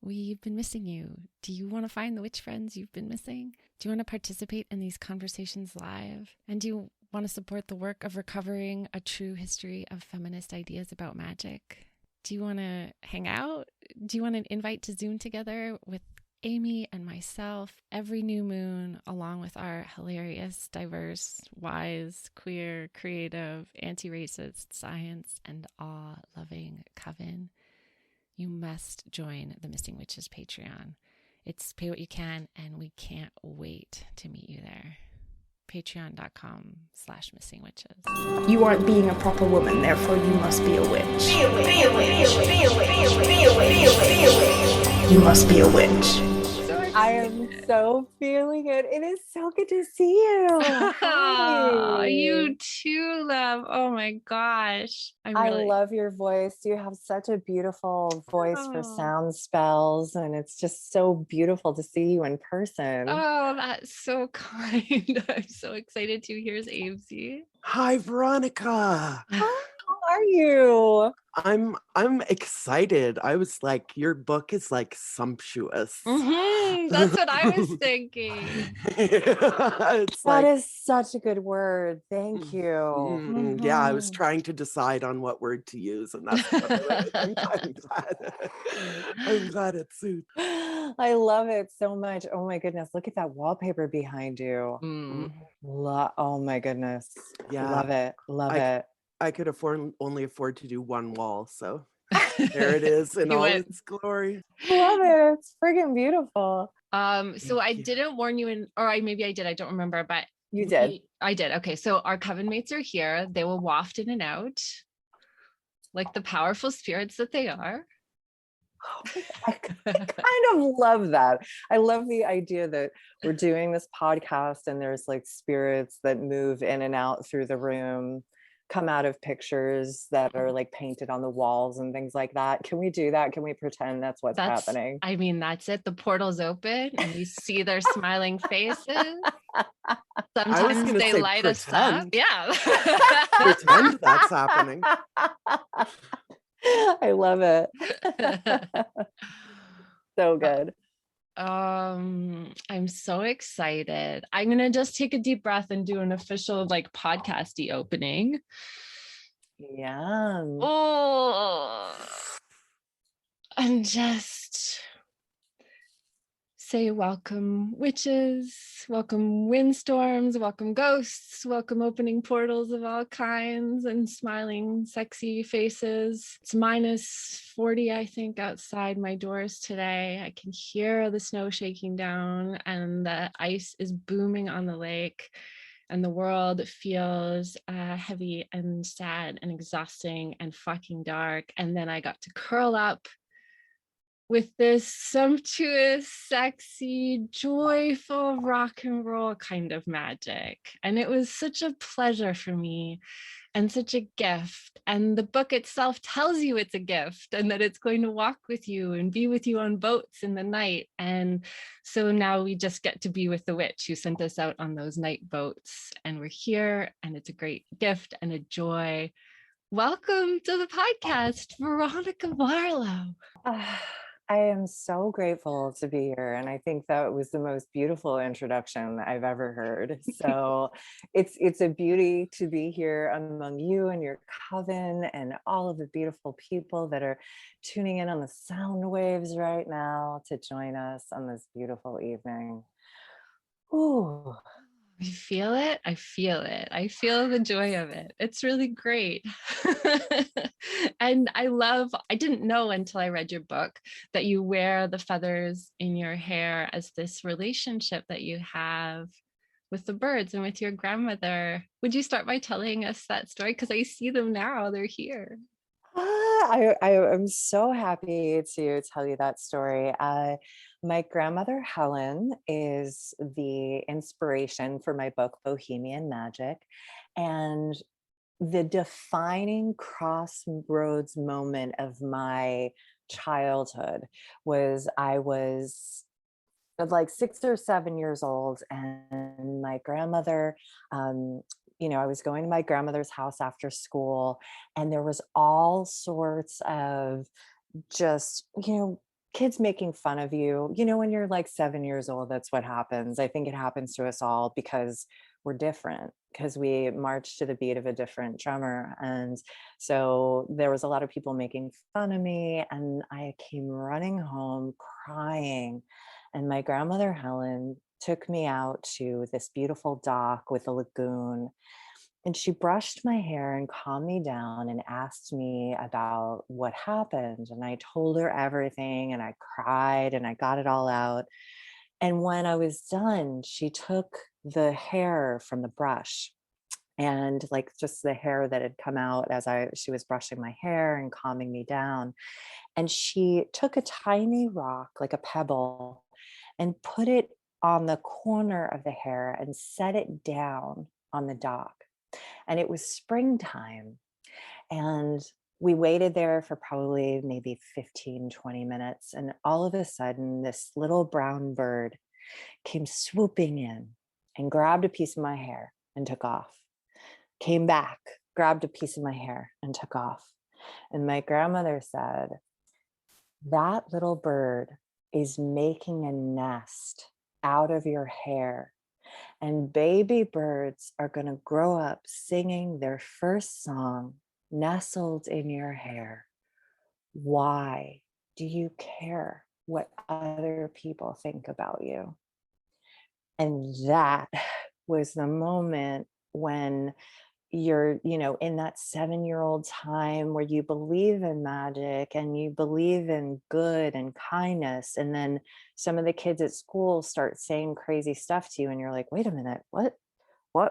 We've been missing you. Do you want to find the witch friends you've been missing? Do you want to participate in these conversations live? And do you want to support the work of recovering a true history of feminist ideas about magic? Do you want to hang out? Do you want an invite to Zoom together with Amy and myself every new moon, along with our hilarious, diverse, wise, queer, creative, anti-racist, science, and awe-loving coven? You must join the Missing Witches Patreon. It's pay what you can, and we can't wait to meet you there. Patreon.com/missingwitches. You aren't being a proper woman, therefore you must be a witch. Be a witch. Be a witch. Be a witch. Be a witch. Be a witch. You must be a witch. I am so feeling it. It is so good to see you. Oh, you too, love. Oh my gosh. I love your voice. You have such a beautiful voice for sound spells, and it's just so beautiful to see you in person. Oh, that's so kind. I'm so excited too. Here's Amesy. Hi, Veronica. How are you? I'm excited. I was like, your book is like sumptuous. That's what I was thinking. That is such a good word. Thank you. Yeah, I was trying to decide on what word to use, and that's what I'm glad it suits. I love it so much. Oh my goodness, look at that wallpaper behind you. Oh my goodness. Yeah, love it. It. I could only afford to do one wall, so there it is in all its glory. Love it. It's friggin' beautiful. So I didn't warn you maybe I did, I don't remember, but you did. I did. Okay, so our coven mates are here. They will waft in and out like the powerful spirits that they are. I kind of love that. I love the idea that we're doing this podcast and there's like spirits that move in and out through the room, come out of pictures that are like painted on the walls and things like that. Can we do that? Can we pretend that's happening? I mean, that's it. The portal's open and you see their smiling faces. Sometimes they light us up. Yeah. Pretend that's happening. I love it. So good. I'm so excited. I'm gonna just take a deep breath and do an official like podcasty opening. Yeah. Oh, and just say welcome witches, welcome windstorms, welcome ghosts, welcome opening portals of all kinds and smiling sexy faces. It's -40, I think, outside my doors today. I can hear the snow shaking down and the ice is booming on the lake, and the world feels heavy and sad and exhausting and fucking dark. And then I got to curl up with this sumptuous, sexy, joyful rock and roll kind of magic. And it was such a pleasure for me and such a gift. And the book itself tells you it's a gift and that it's going to walk with you and be with you on boats in the night. And so now we just get to be with the witch who sent us out on those night boats. And we're here, and it's a great gift and a joy. Welcome to the podcast, Veronica Varlow. I am so grateful to be here. And I think that was the most beautiful introduction I've ever heard. So it's a beauty to be here among you and your coven and all of the beautiful people that are tuning in on the sound waves right now to join us on this beautiful evening. Ooh. I feel it. I feel it. I feel the joy of it. It's really great. And I didn't know until I read your book that you wear the feathers in your hair as this relationship that you have with the birds and with your grandmother. Would you start by telling us that story? Because I see them now. They're here. I am so happy to tell you that story. My grandmother, Helen, is the inspiration for my book, Bohemian Magick. And the defining crossroads moment of my childhood was I was like 6 or 7 years old, and my grandmother, I was going to my grandmother's house after school, and there was all sorts of just, kids making fun of you. You know, when you're like 7 years old, that's what happens. I think it happens to us all because we're different, because we march to the beat of a different drummer. And so there was a lot of people making fun of me, and I came running home crying. And my grandmother, Helen, took me out to this beautiful dock with a lagoon. And she brushed my hair and calmed me down and asked me about what happened. And I told her everything, and I cried and I got it all out. And when I was done, she took the hair from the brush, and like just the hair that had come out as she was brushing my hair and calming me down. And she took a tiny rock, like a pebble, and put it on the corner of the hair and set it down on the dock. And it was springtime. And we waited there for probably maybe 15, 20 minutes. And all of a sudden, this little brown bird came swooping in and grabbed a piece of my hair and took off. Came back, grabbed a piece of my hair and took off. And my grandmother said, that little bird is making a nest out of your hair. And baby birds are going to grow up singing their first song nestled in your hair. Why do you care what other people think about you? And that was the moment when you're, in that 7-year-old time where you believe in magic and you believe in good and kindness. And then some of the kids at school start saying crazy stuff to you, and you're like, wait a minute,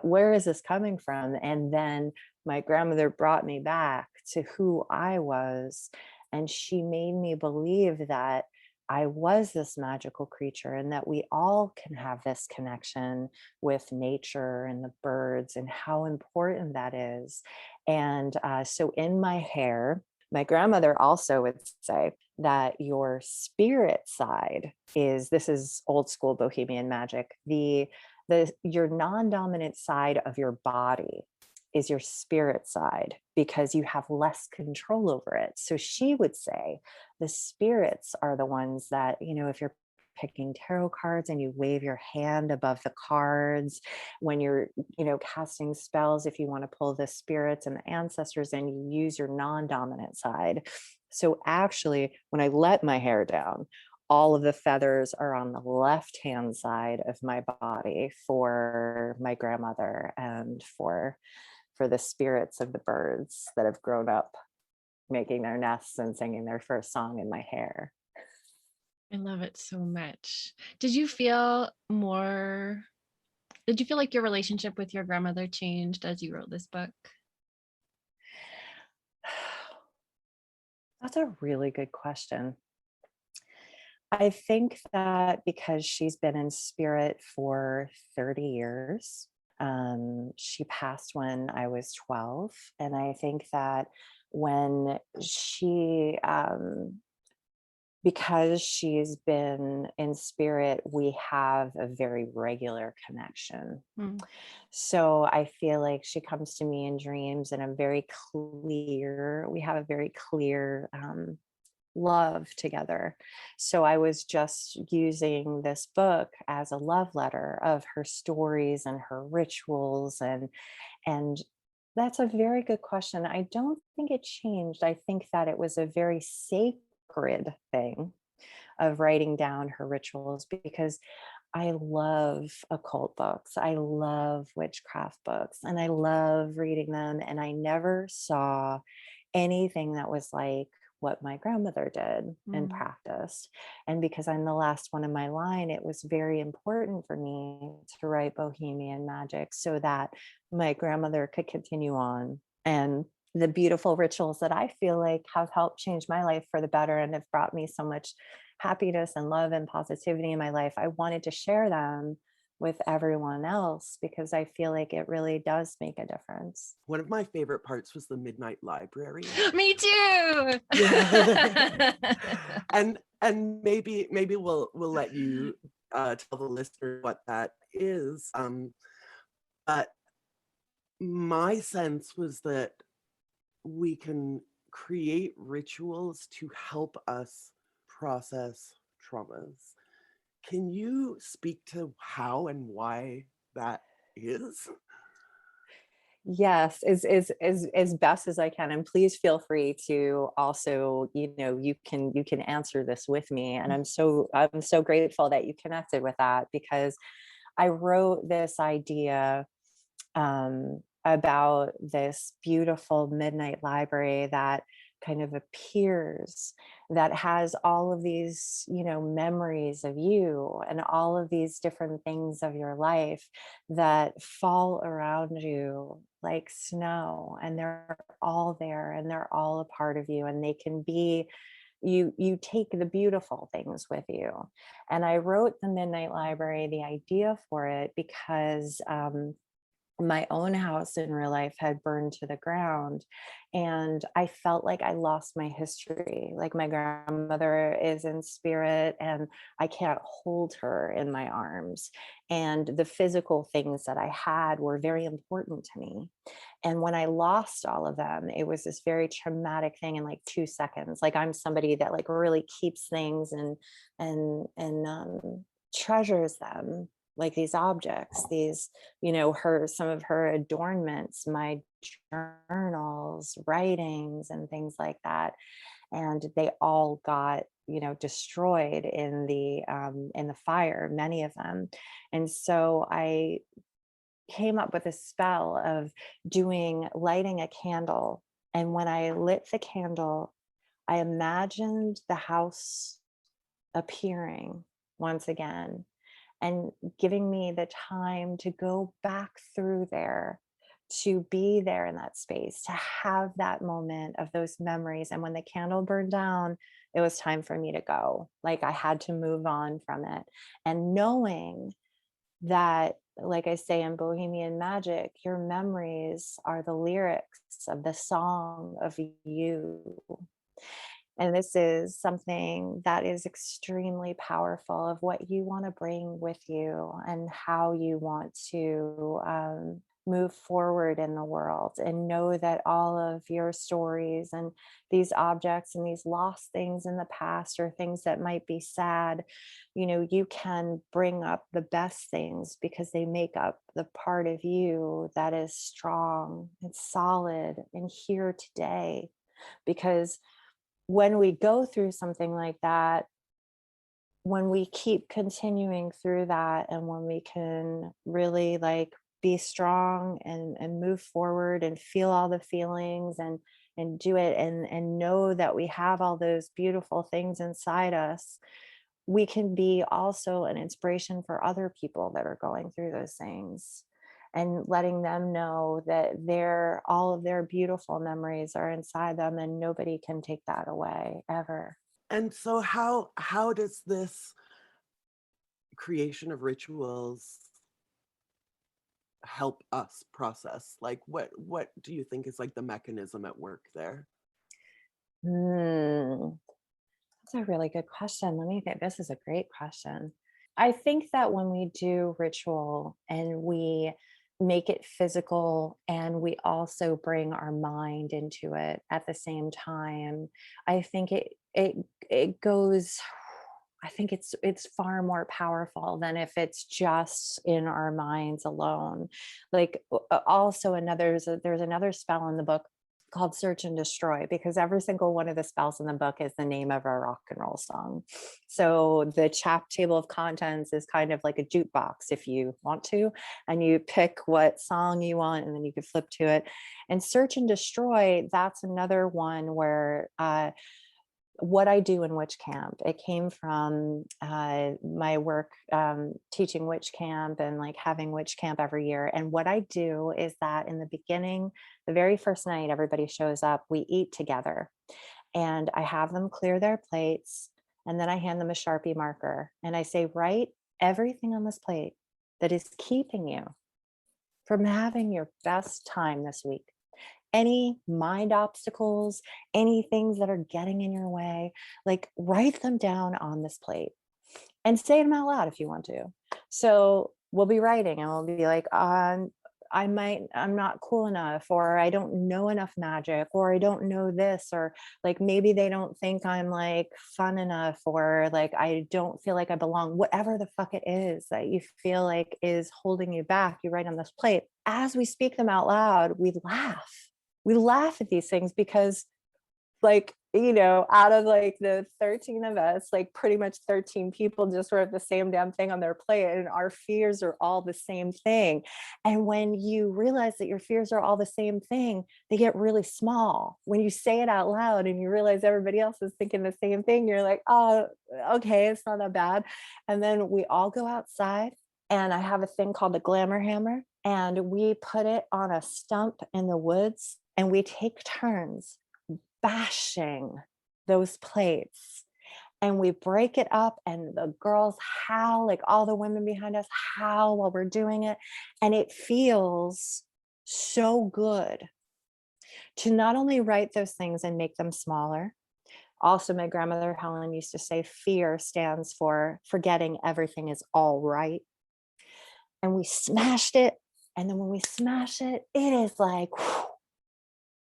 where is this coming from? And then my grandmother brought me back to who I was. And she made me believe that I was this magical creature, and that we all can have this connection with nature and the birds, and how important that is. And so in my hair, my grandmother also would say that your spirit side this is old school Bohemian Magic, your non-dominant side of your body is your spirit side, because you have less control over it. So she would say the spirits are the ones that, if you're picking tarot cards and you wave your hand above the cards, when you're, casting spells, if you want to pull the spirits and the ancestors in, you use your non-dominant side. So actually, when I let my hair down, all of the feathers are on the left-hand side of my body for my grandmother and for the spirits of the birds that have grown up making their nests and singing their first song in my hair. I love it so much. Did you feel like your relationship with your grandmother changed as you wrote this book? That's a really good question. I think that because she's been in spirit for 30 years, she passed when I was 12. And I think that when because she's been in spirit, we have a very regular connection. So I feel like she comes to me in dreams, and we have a very clear love together. So I was just using this book as a love letter of her stories and her rituals, and that's a very good question. I don't think it changed. I think that it was a very sacred thing of writing down her rituals, because I love occult books. I love witchcraft books, and I love reading them. And I never saw anything that was like what my grandmother did and practiced. And because I'm the last one in my line, it was very important for me to write Bohemian Magick so that my grandmother could continue on. And the beautiful rituals that I feel like have helped change my life for the better and have brought me so much happiness and love and positivity in my life, I wanted to share them with everyone else, because I feel like it really does make a difference. One of my favorite parts was the Midnight Library. Me too. Yeah. and maybe we'll let you tell the listener what that is. But my sense was that we can create rituals to help us process traumas. Can you speak to how and why that is? Yes, as best as I can, and please feel free to also, you can answer this with me. And I'm so grateful that you connected with that, because I wrote this idea about this beautiful midnight library that kind of appears, that has all of these, memories of you and all of these different things of your life that fall around you like snow, and they're all there and they're all a part of you, and they can be, you take the beautiful things with you. And I wrote the Midnight Library, the idea for it, because my own house in real life had burned to the ground, and I felt like I lost my history. Like, my grandmother is in spirit and I can't hold her in my arms, and the physical things that I had were very important to me. And when I lost all of them, it was this very traumatic thing in like 2 seconds. Like, I'm somebody that like really keeps things and treasures them, like these objects, these, some of her adornments, my journals, writings, and things like that. And they all got, destroyed in the fire, many of them. And so I came up with a spell of lighting a candle. And when I lit the candle, I imagined the house appearing once again and giving me the time to go back through there, to be there in that space, to have that moment of those memories. And when the candle burned down, it was time for me to go. Like, I had to move on from it. And knowing that, like I say in Bohemian Magick, your memories are the lyrics of the song of you. And this is something that is extremely powerful, of what you want to bring with you and how you want to move forward in the world. And know that all of your stories and these objects and these lost things in the past, or things that might be sad, you can bring up the best things, because they make up the part of you that is strong and solid and here today. Because when we go through something like that, when we keep continuing through that, and when we can really like be strong and move forward and feel all the feelings and do it, and know that we have all those beautiful things inside us, we can be also an inspiration for other people that are going through those things, and letting them know that all of their beautiful memories are inside them, and nobody can take that away ever. And so how does this creation of rituals help us process? Like, what do you think is like the mechanism at work there? That's a really good question. Let me think. This is a great question. I think that when we do ritual and we make it physical, and we also bring our mind into it at the same time, I think it goes, I think it's far more powerful than if it's just in our minds alone. Like, also there's another spell in the book called Search and Destroy, because every single one of the spells in the book is the name of a rock and roll song. So the table of contents is kind of like a jukebox, if you want to, and you pick what song you want, and then you can flip to it. And Search and Destroy, that's another one where what I do in witch camp, it came from my work teaching witch camp and like having witch camp every year. And what I do is that in the beginning, the very first night everybody shows up, we eat together, and I have them clear their plates, and then I hand them a Sharpie marker, and I say, write everything on this plate that is keeping you from having your best time this week. Any mind obstacles, any things that are getting in your way, like, write them down on this plate and say them out loud if you want to. So we'll be writing, and we'll be like, I'm not cool enough, or I don't know enough magic, or I don't know this, or like maybe they don't think I'm like fun enough, or like I don't feel like I belong, whatever the fuck it is that you feel like is holding you back, you write on this plate. As we speak them out loud, we laugh at these things, because like, you know, out of like the 13 of us, like pretty much 13 people just wrote the same damn thing on their plate, and our fears are all the same thing. And when you realize that your fears are all the same thing, they get really small. When you say it out loud and you realize everybody else is thinking the same thing, you're like, oh, okay, it's not that bad. And then we all go outside, and I have a thing called the glamour hammer, and we put it on a stump in the woods, and we take turns bashing those plates, and we break it up, and the girls howl, like all the women behind us howl while we're doing it. And it feels so good to not only write those things and make them smaller. Also, my grandmother Helen used to say fear stands for forgetting everything is all right. And we smashed it, and then when we smash it, it is like, whew,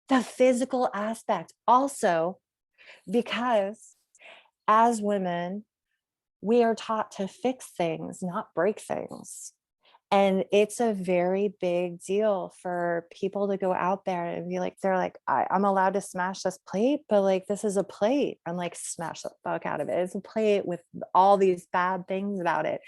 the physical aspect. Also, because as women, we are taught to fix things, not break things. And it's a very big deal for people to go out there and be like, they're like, I'm allowed to smash this plate, but like, this is a plate. I'm like, smash the fuck out of it. It's a plate with all these bad things about it.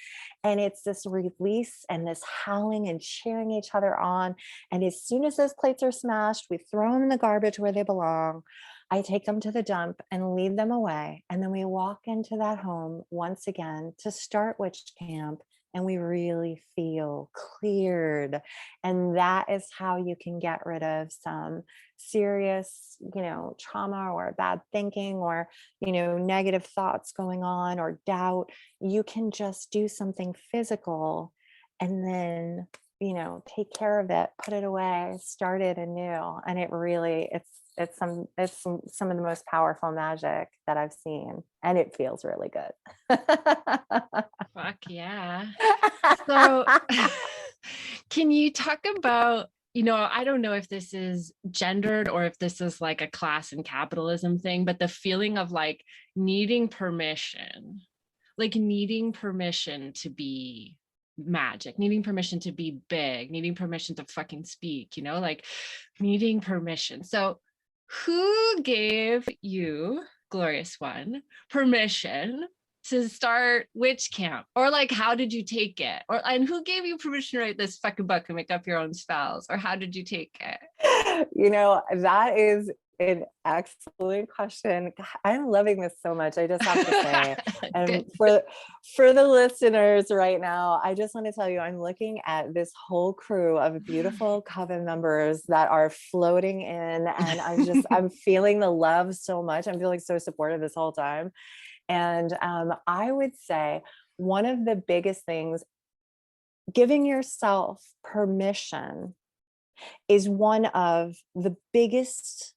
And it's this release and this howling and cheering each other on. And as soon as those plates are smashed, we throw them in the garbage where they belong. I take them to the dump and lead them away. And then we walk into that home once again to start witch camp. And we really feel cleared. And that is how you can get rid of some serious, you know, trauma or bad thinking, or, you know, negative thoughts going on, or doubt. You can just do something physical and then, you know, take care of it, put it away, start it anew. And it really, it's some of the most powerful magic that I've seen, and it feels really good. Fuck yeah. So can you talk about, you know, I don't know if this is gendered or if this is like a class and capitalism thing, but the feeling of like needing permission to be magic, needing permission to be big, needing permission to fucking speak, you know, like needing permission. So who gave you, glorious one, permission to start witch camp? Or like, how did you take it? And who gave you permission to write this fucking book and make up your own spells? Or how did you take it? You know, that is an excellent question. God, I'm loving this so much. I just have to say, and for the listeners right now, I just want to tell you, I'm looking at this whole crew of beautiful coven members that are floating in, and I'm feeling the love so much. I'm feeling so supportive this whole time. And I would say one of the biggest things, giving yourself permission, is one of the biggest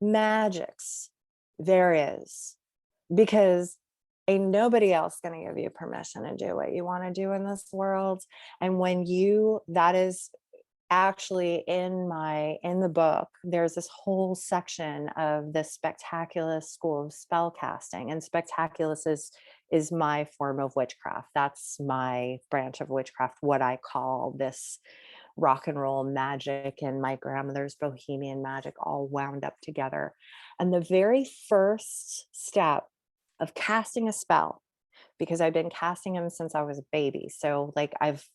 magics there is, because ain't nobody else going to give you permission to do what you want to do in this world. And when that is actually in the book, there's this whole section of the spectaculous school of spell casting, and spectaculous is my form of witchcraft. That's my branch of witchcraft, what I call this rock and roll magic and my grandmother's Bohemian Magick all wound up together. And the very first step of casting a spell, because I've been casting them since I was a baby, so like I've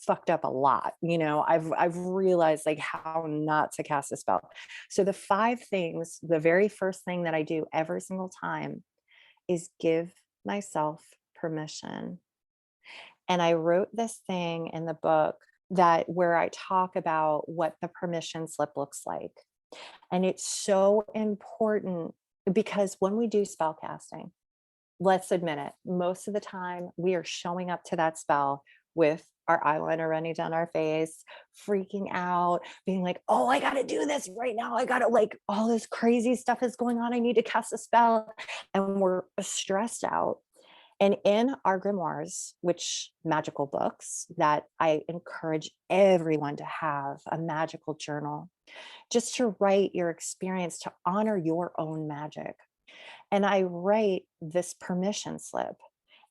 fucked up a lot, you know, I've realized like how not to cast a spell. So the 5 things, the very first thing that I do every single time is give myself permission. And I wrote this thing in the book where I talk about what the permission slip looks like. And it's so important, because when we do spell casting, let's admit it, most of the time we are showing up to that spell with our eyeliner running down our face, freaking out, being like, oh, I got to do this right now. I got to, like, all this crazy stuff is going on. I need to cast a spell. And we're stressed out. And in our grimoires, which magical books that I encourage everyone to have a magical journal, just to write your experience, to honor your own magic. And I write this permission slip.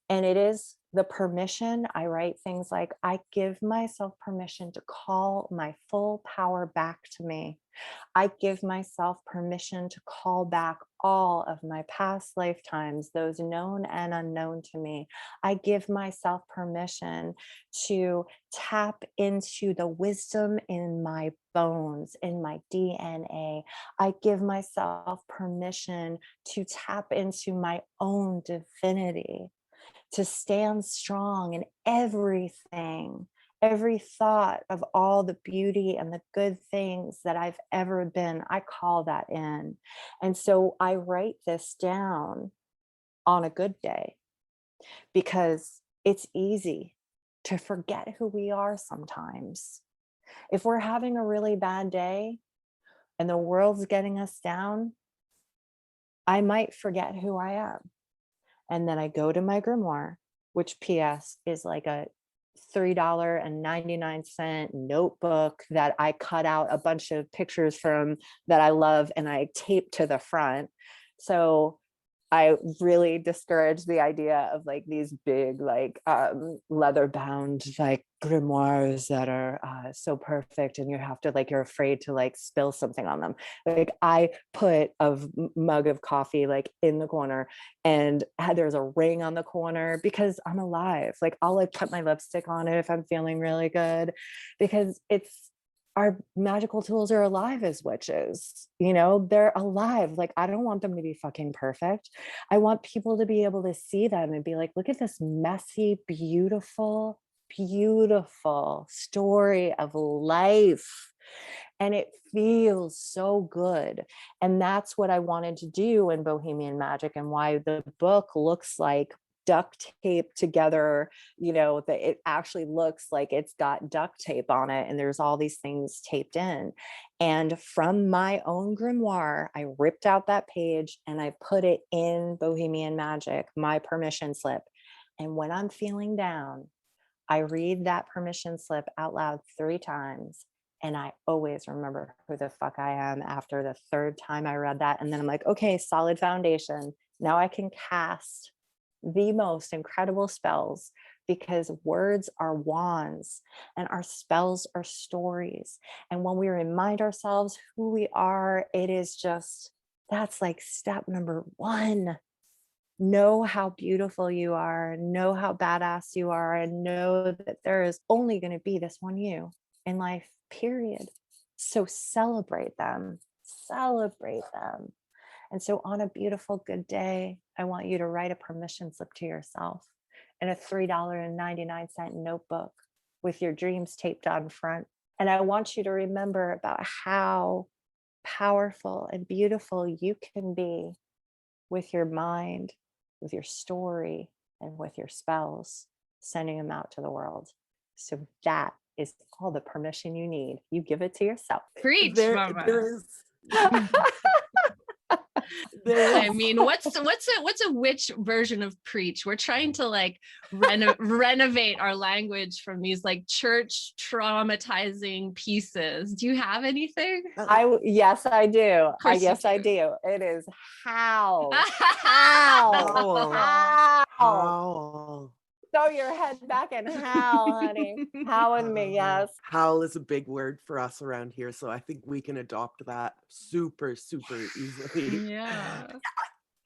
And it is the permission. I write things like, I give myself permission to call my full power back to me. I give myself permission to call back all of my past lifetimes, those known and unknown to me. I give myself permission to tap into the wisdom in my bones, in my DNA. I give myself permission to tap into my own divinity, to stand strong in everything, every thought of all the beauty and the good things that I've ever been. I call that in. And so I write this down on a good day, because it's easy to forget who we are sometimes. If we're having a really bad day and the world's getting us down, I might forget who I am. And then I go to my grimoire, which PS is like a $3.99 notebook that I cut out a bunch of pictures from that I love and I tape to the front. So I really discourage the idea of like these big, like leather bound, like grimoires that are so perfect. And you have to like, you're afraid to like spill something on them. Like I put a mug of coffee like in the corner, and there's a ring on the corner because I'm alive. Like I'll like put my lipstick on it if I'm feeling really good, because our magical tools are alive as witches, you know, they're alive. Like, I don't want them to be fucking perfect. I want people to be able to see them and be like, look at this messy, beautiful, beautiful story of life. And it feels so good. And that's what I wanted to do in Bohemian Magick, and why the book looks like duct tape together, you know, that it actually looks like it's got duct tape on it and there's all these things taped in. And from my own grimoire, I ripped out that page and I put it in Bohemian Magick, my permission slip. And when I'm feeling down, I read that permission slip out loud 3 times. And I always remember who the fuck I am after the 3rd time I read that. And then I'm like, okay, solid foundation. Now I can cast the most incredible spells, because words are wands and our spells are stories. And when we remind ourselves who we are, it is just, that's like step number 1. Know how beautiful you are, know how badass you are, and know that there is only going to be this one you in life, period. So celebrate them, celebrate them. And so on a beautiful, good day, I want you to write a permission slip to yourself in a $3.99 notebook with your dreams taped on front. And I want you to remember about how powerful and beautiful you can be with your mind, with your story, and with your spells, sending them out to the world. So that is all the permission you need. You give it to yourself. Preach, mama. There is I mean, what's a witch version of preach? We're trying to like renovate our language from these like church traumatizing pieces. Do you have anything? Yes, I do. Yes, I do. It is how. Howl. Throw your head back and howl, honey. Howl in me, yes. Howl is a big word for us around here, so I think we can adopt that super easily. Yeah.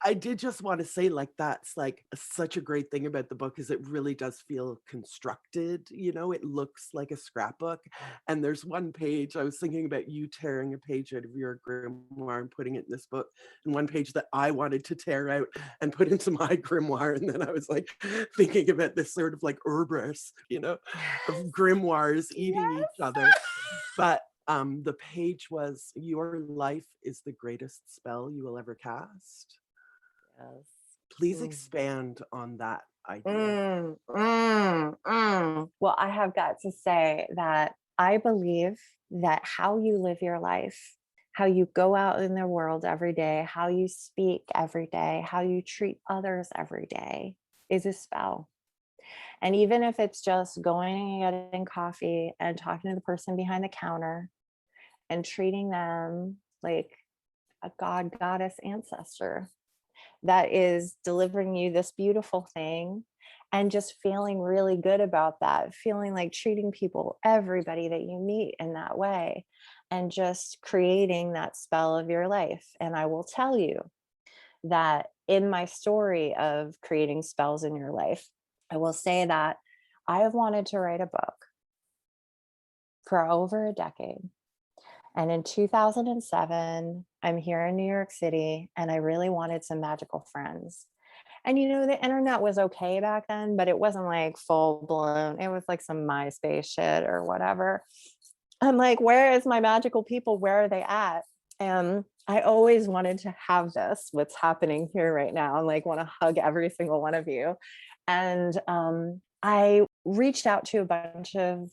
I did just want to say, like, that's like such a great thing about the book is it really does feel constructed, you know, it looks like a scrapbook. And there's one page, I was thinking about you tearing a page out of your grimoire and putting it in this book, and one page that I wanted to tear out and put into my grimoire. And then I was like thinking about this sort of like Ouroboros, you know, of grimoires eating each other. But the page was, your life is the greatest spell you will ever cast. Yes. Please expand on that idea. Well, I have got to say that I believe that how you live your life, how you go out in the world every day, how you speak every day, how you treat others every day is a spell. And even if it's just going and getting coffee and talking to the person behind the counter and treating them like a god, goddess, ancestor that is delivering you this beautiful thing, and just feeling really good about that, feeling like treating people, everybody that you meet in that way, and just creating that spell of your life. And I will tell you that in my story of creating spells in your life, I will say that I have wanted to write a book for over a decade. And in 2007, I'm here in New York City, and I really wanted some magical friends. And the internet was okay back then, but it wasn't like full blown. It was like some MySpace shit or whatever. I'm like, where is my magical people? Where are they at? And I always wanted to have this, what's happening here right now. I like want to hug every single one of you. And I reached out to a bunch of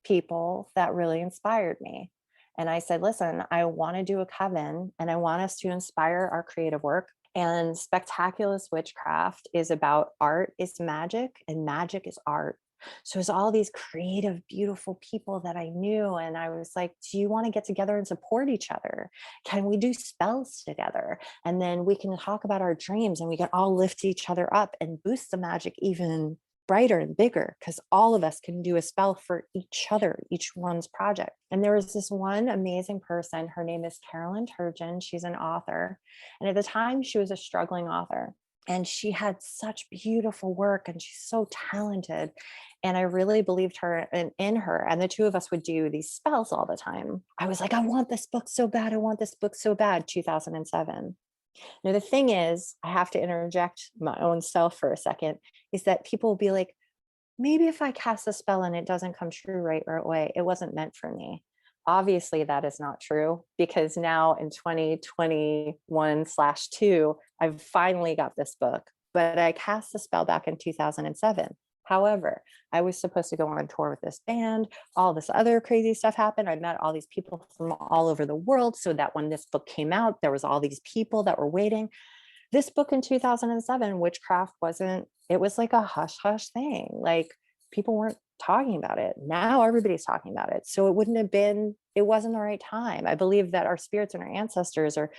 people that really inspired me. And I said, listen, I want to do a coven, and I want us to inspire our creative work. And Spectaculous Witchcraft is about art is magic, and magic is art. So it's all these creative, beautiful people that I knew. And I was like, do you want to get together and support each other? Can we do spells together? And then we can talk about our dreams, and we can all lift each other up and boost the magic even brighter and bigger, because all of us can do a spell for each other, each one's project. And there was this one amazing person. Her name is Carolyn Turgeon. She's an author. And at the time, she was a struggling author. And she had such beautiful work, and she's so talented. And I really believed her and in her. And the two of us would do these spells all the time. I was like, I want this book so bad. I want this book so bad. 2007. Now, the thing is, I have to interject my own self for a second, is that people will be like, maybe if I cast a spell and it doesn't come true right away, it wasn't meant for me. Obviously, that is not true, because now in 2021/2, I've finally got this book, but I cast the spell back in 2007. However, I was supposed to go on tour with this band. All this other crazy stuff happened. I met all these people from all over the world, so that when this book came out, there was all these people that were waiting. This book in 2007, Witchcraft, it was like a hush hush thing. Like, people weren't talking about it. Now everybody's talking about it. So it wasn't the right time. I believe that our spirits and our ancestors are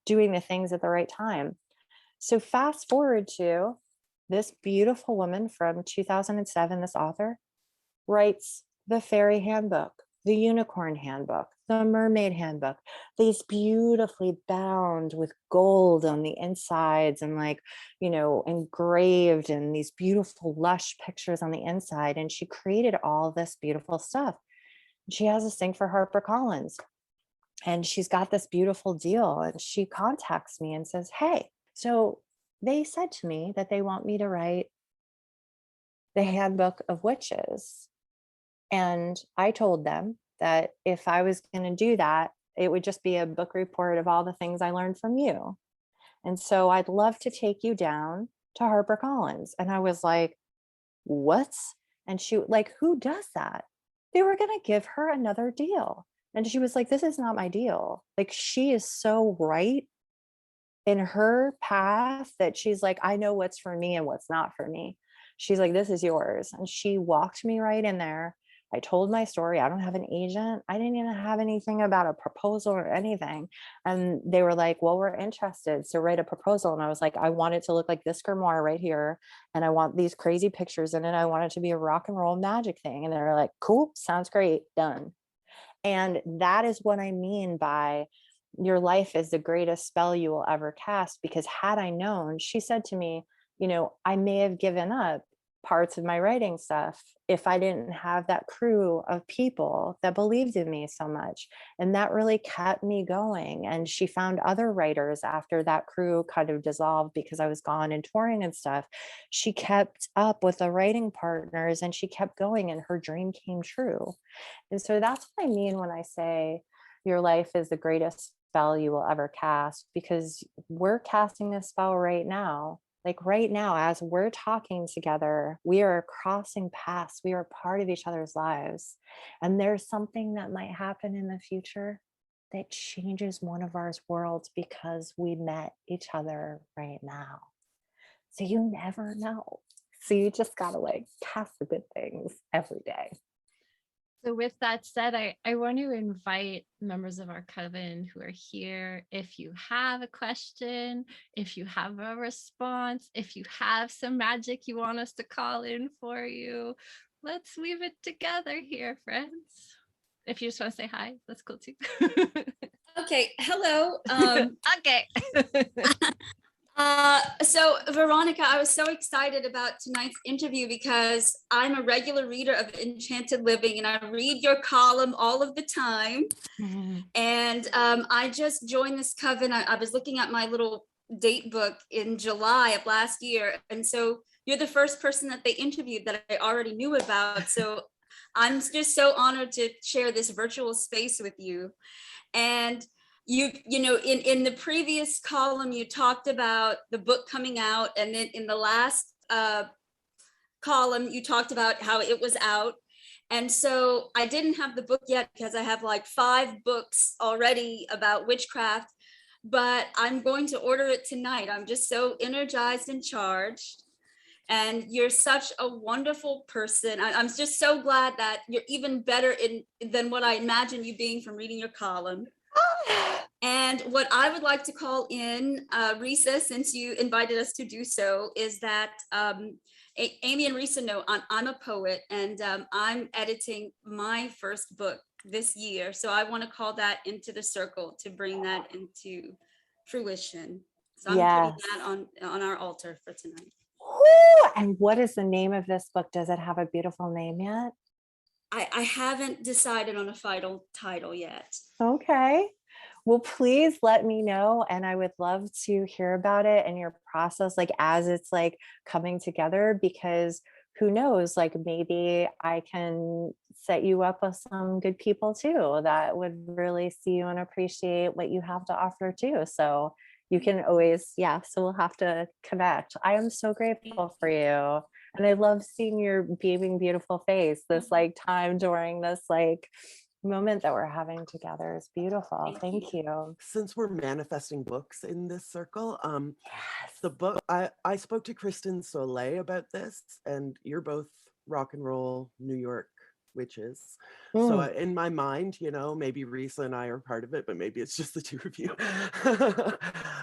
doing the things at the right time. So fast forward to this beautiful woman from 2007, this author, writes the fairy handbook, the unicorn handbook, the mermaid handbook, these beautifully bound with gold on the insides and engraved, and these beautiful lush pictures on the inside. And she created all this beautiful stuff. She has this thing for HarperCollins, and she's got this beautiful deal. And she contacts me and says, hey, so they said to me that they want me to write the handbook of witches. And I told them that if I was going to do that, it would just be a book report of all the things I learned from you. And so I'd love to take you down to HarperCollins. And I was like, what? And she like, who does that? They were going to give her another deal. And she was like, this is not my deal. Like, she is so right in her path that she's like, I know what's for me and what's not for me. She's like, this is yours. And she walked me right in there. I told my story. I don't have an agent. I didn't even have anything about a proposal or anything. And they were like, well, we're interested. So write a proposal. And I was like, I want it to look like this grimoire right here. And I want these crazy pictures in it. I want it to be a rock and roll magic thing. And they're like, cool, sounds great, done. And that is what I mean by your life is the greatest spell you will ever cast. Because had I known, she said to me, I may have given up parts of my writing stuff if I didn't have that crew of people that believed in me so much. And that really kept me going. And she found other writers after that crew kind of dissolved because I was gone and touring and stuff. She kept up with the writing partners, and she kept going, and her dream came true. And so that's what I mean when I say your life is the greatest spell you will ever cast, because we're casting this spell right now. Like right now, as we're talking together, we are crossing paths. We are part of each other's lives. And there's something that might happen in the future that changes one of our worlds because we met each other right now. So you never know. So you just gotta like cast the good things every day. So with that said, I want to invite members of our coven who are here, if you have a question, if you have a response, if you have some magic you want us to call in for you, let's weave it together here, friends. If you just want to say hi, that's cool too. Okay, hello. Okay. So Veronica, I was so excited about tonight's interview because I'm a regular reader of Enchanted Living and I read your column all of the time. And I just joined this coven. I was looking at my little date book in July of last year. And so you're the first person that they interviewed that I already knew about. So I'm just so honored to share this virtual space with you. And you know, in the previous column, you talked about the book coming out. And then in the last column, you talked about how it was out. And so I didn't have the book yet because I have like 5 books already about witchcraft, but I'm going to order it tonight. I'm just so energized and charged. And you're such a wonderful person. I'm just so glad that you're even better than what I imagined you being from reading your column. And what I would like to call in, Risa, since you invited us to do so, is that Amy and Risa know I'm a poet and I'm editing my first book this year. So I want to call that into the circle to bring that into fruition. So I'm putting that on our altar for tonight. Woo! And what is the name of this book? Does it have a beautiful name yet? I haven't decided on a final title yet. Okay. Well, please let me know. And I would love to hear about it and your process, like as it's like coming together, because who knows, like maybe I can set you up with some good people too that would really see you and appreciate what you have to offer too. So you can always, so we'll have to connect. I am so grateful for you. And I love seeing your beaming, beautiful face this like time during this like moment that we're having together. Is beautiful. Thank you. Since we're manifesting books in this circle, the book, I spoke to Kristen Soleil about this, and you're both rock and roll New York witches. So in my mind, you know, maybe Risa and I are part of it, but maybe it's just the two of you.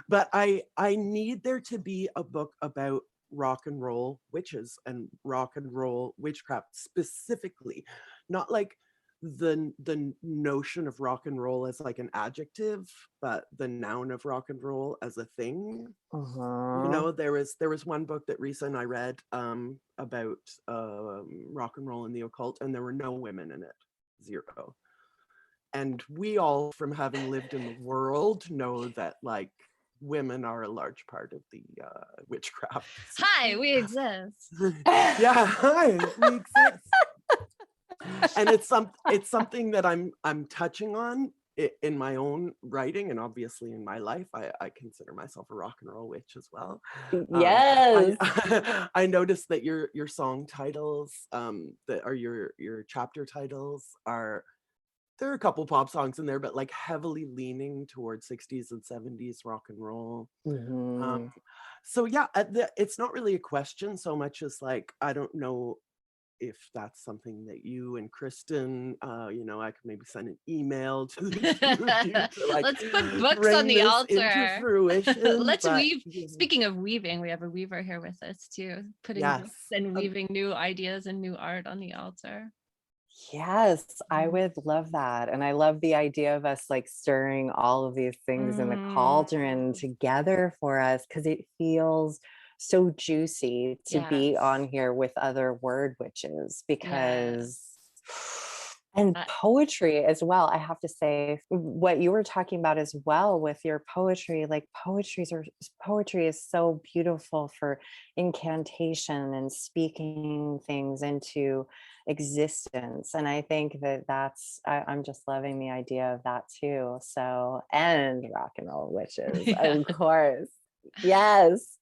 But I need there to be a book about rock and roll witches and rock and roll witchcraft specifically, not like the notion of rock and roll as like an adjective, but the noun of rock and roll as a thing. You know, there was one book that Risa and I read about rock and roll and the occult, and there were no women in it, 0. And we all, from having lived in the world, know that like women are a large part of the witchcraft. Hi, we exist. Yeah, hi, we exist. And it's something that I'm touching on in my own writing, and obviously in my life. I consider myself a rock and roll witch as well. Yes. I noticed that your song titles, that are your chapter titles, there are a couple pop songs in there, but like heavily leaning towards 60s and 70s rock and roll. So yeah, it's not really a question so much as like, I don't know if that's something that you and Kristen, you know, I could maybe send an email to the two of you to, like, let's put books on the altar into fruition. Let's weave. Speaking of weaving, we have a weaver here with us too, putting books and weaving new ideas and new art on the altar. Yes, I would love that. And I love the idea of us like stirring all of these things in the cauldron together for us, because it feels so juicy to be on here with other word witches, because and poetry as well. I have to say what you were talking about as well with your poetry, like poetry is so beautiful for incantation and speaking things into existence. And I think I'm just loving the idea of that too. So, and rock and roll witches, of course. Yes.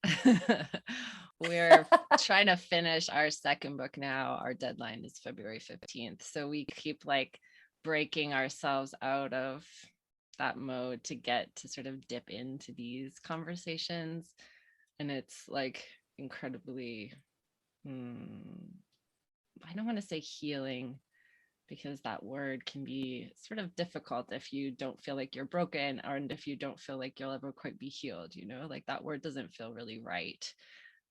We're trying to finish our second book now. Our deadline is February 15th. So we keep like breaking ourselves out of that mode to get to sort of dip into these conversations. And it's like incredibly I don't want to say healing, because that word can be sort of difficult if you don't feel like you're broken, and if you don't feel like you'll ever quite be healed, like that word doesn't feel really right.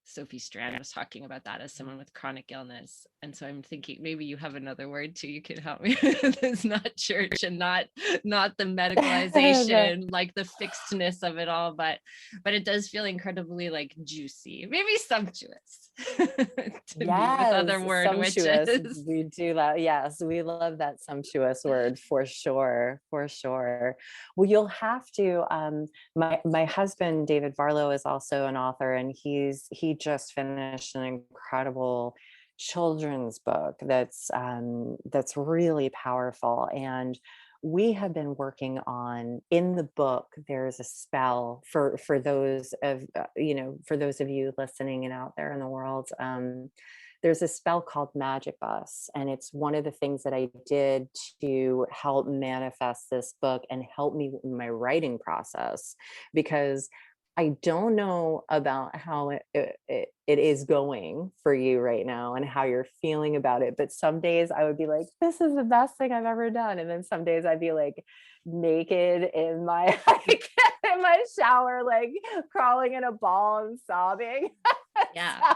Sophie Strand was talking about that as someone with chronic illness. And so I'm thinking maybe you have another word too, you can help me with. It's not church and not the medicalization, like the fixedness of it all, but it does feel incredibly like juicy, maybe sumptuous to me with other word sumptuous. witches. We do that. Yes, we love that sumptuous word for sure. Well, you'll have to, my husband, David Varlow, is also an author, and he just finished an incredible children's book that's really powerful. And we have been working on, in the book, there's a spell for those of you listening and out there in the world. There's a spell called Magic Bus, and it's one of the things that I did to help manifest this book and help me in my writing process, because I don't know about how it is going for you right now and how you're feeling about it. But some days I would be like, this is the best thing I've ever done. And then some days I'd be like naked in my in my shower, like crawling in a ball and sobbing. Yeah.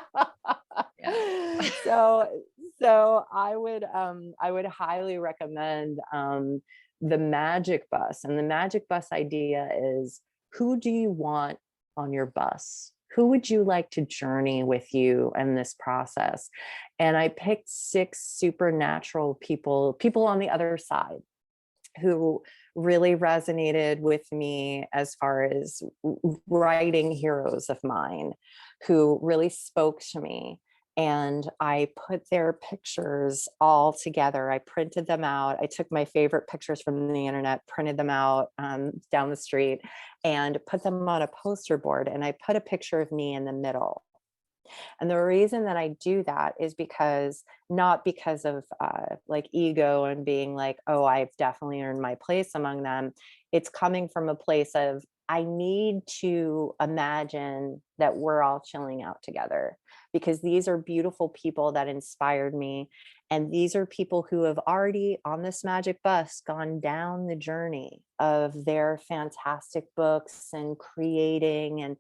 So I would highly recommend the Magic Bus. And the Magic Bus idea is, who do you want on your bus? Who would you like to journey with you in this process? And I picked 6 supernatural people on the other side who really resonated with me as far as writing heroes of mine, who really spoke to me. And I put their pictures all together. I printed them out. I took my favorite pictures from the internet, printed them out down the street, and put them on a poster board. And I put a picture of me in the middle. And the reason that I do that is not because of like ego and being like, oh, I've definitely earned my place among them. It's coming from a place of, I need to imagine that we're all chilling out together, because these are beautiful people that inspired me. And these are people who have already, on this magic bus, gone down the journey of their fantastic books and creating, and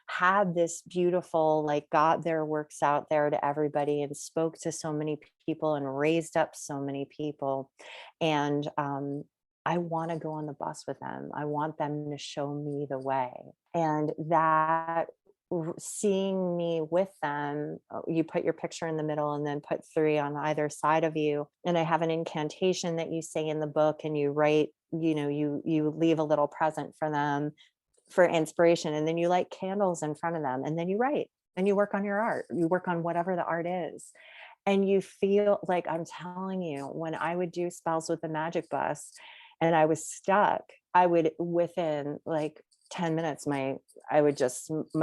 had this beautiful, like, got their works out there to everybody and spoke to so many people and raised up so many people. And I want to go on the bus with them. I want them to show me the way. And that, seeing me with them, you put your picture in the middle and then put 3 on either side of you. And I have an incantation that you say in the book, and you write, you leave a little present for them for inspiration. And then you light candles in front of them, and then you write and you work on your art. You work on whatever the art is. And you feel like, I'm telling you, when I would do spells with the Magic Bus and I was stuck, I would, within like 10 minutes, my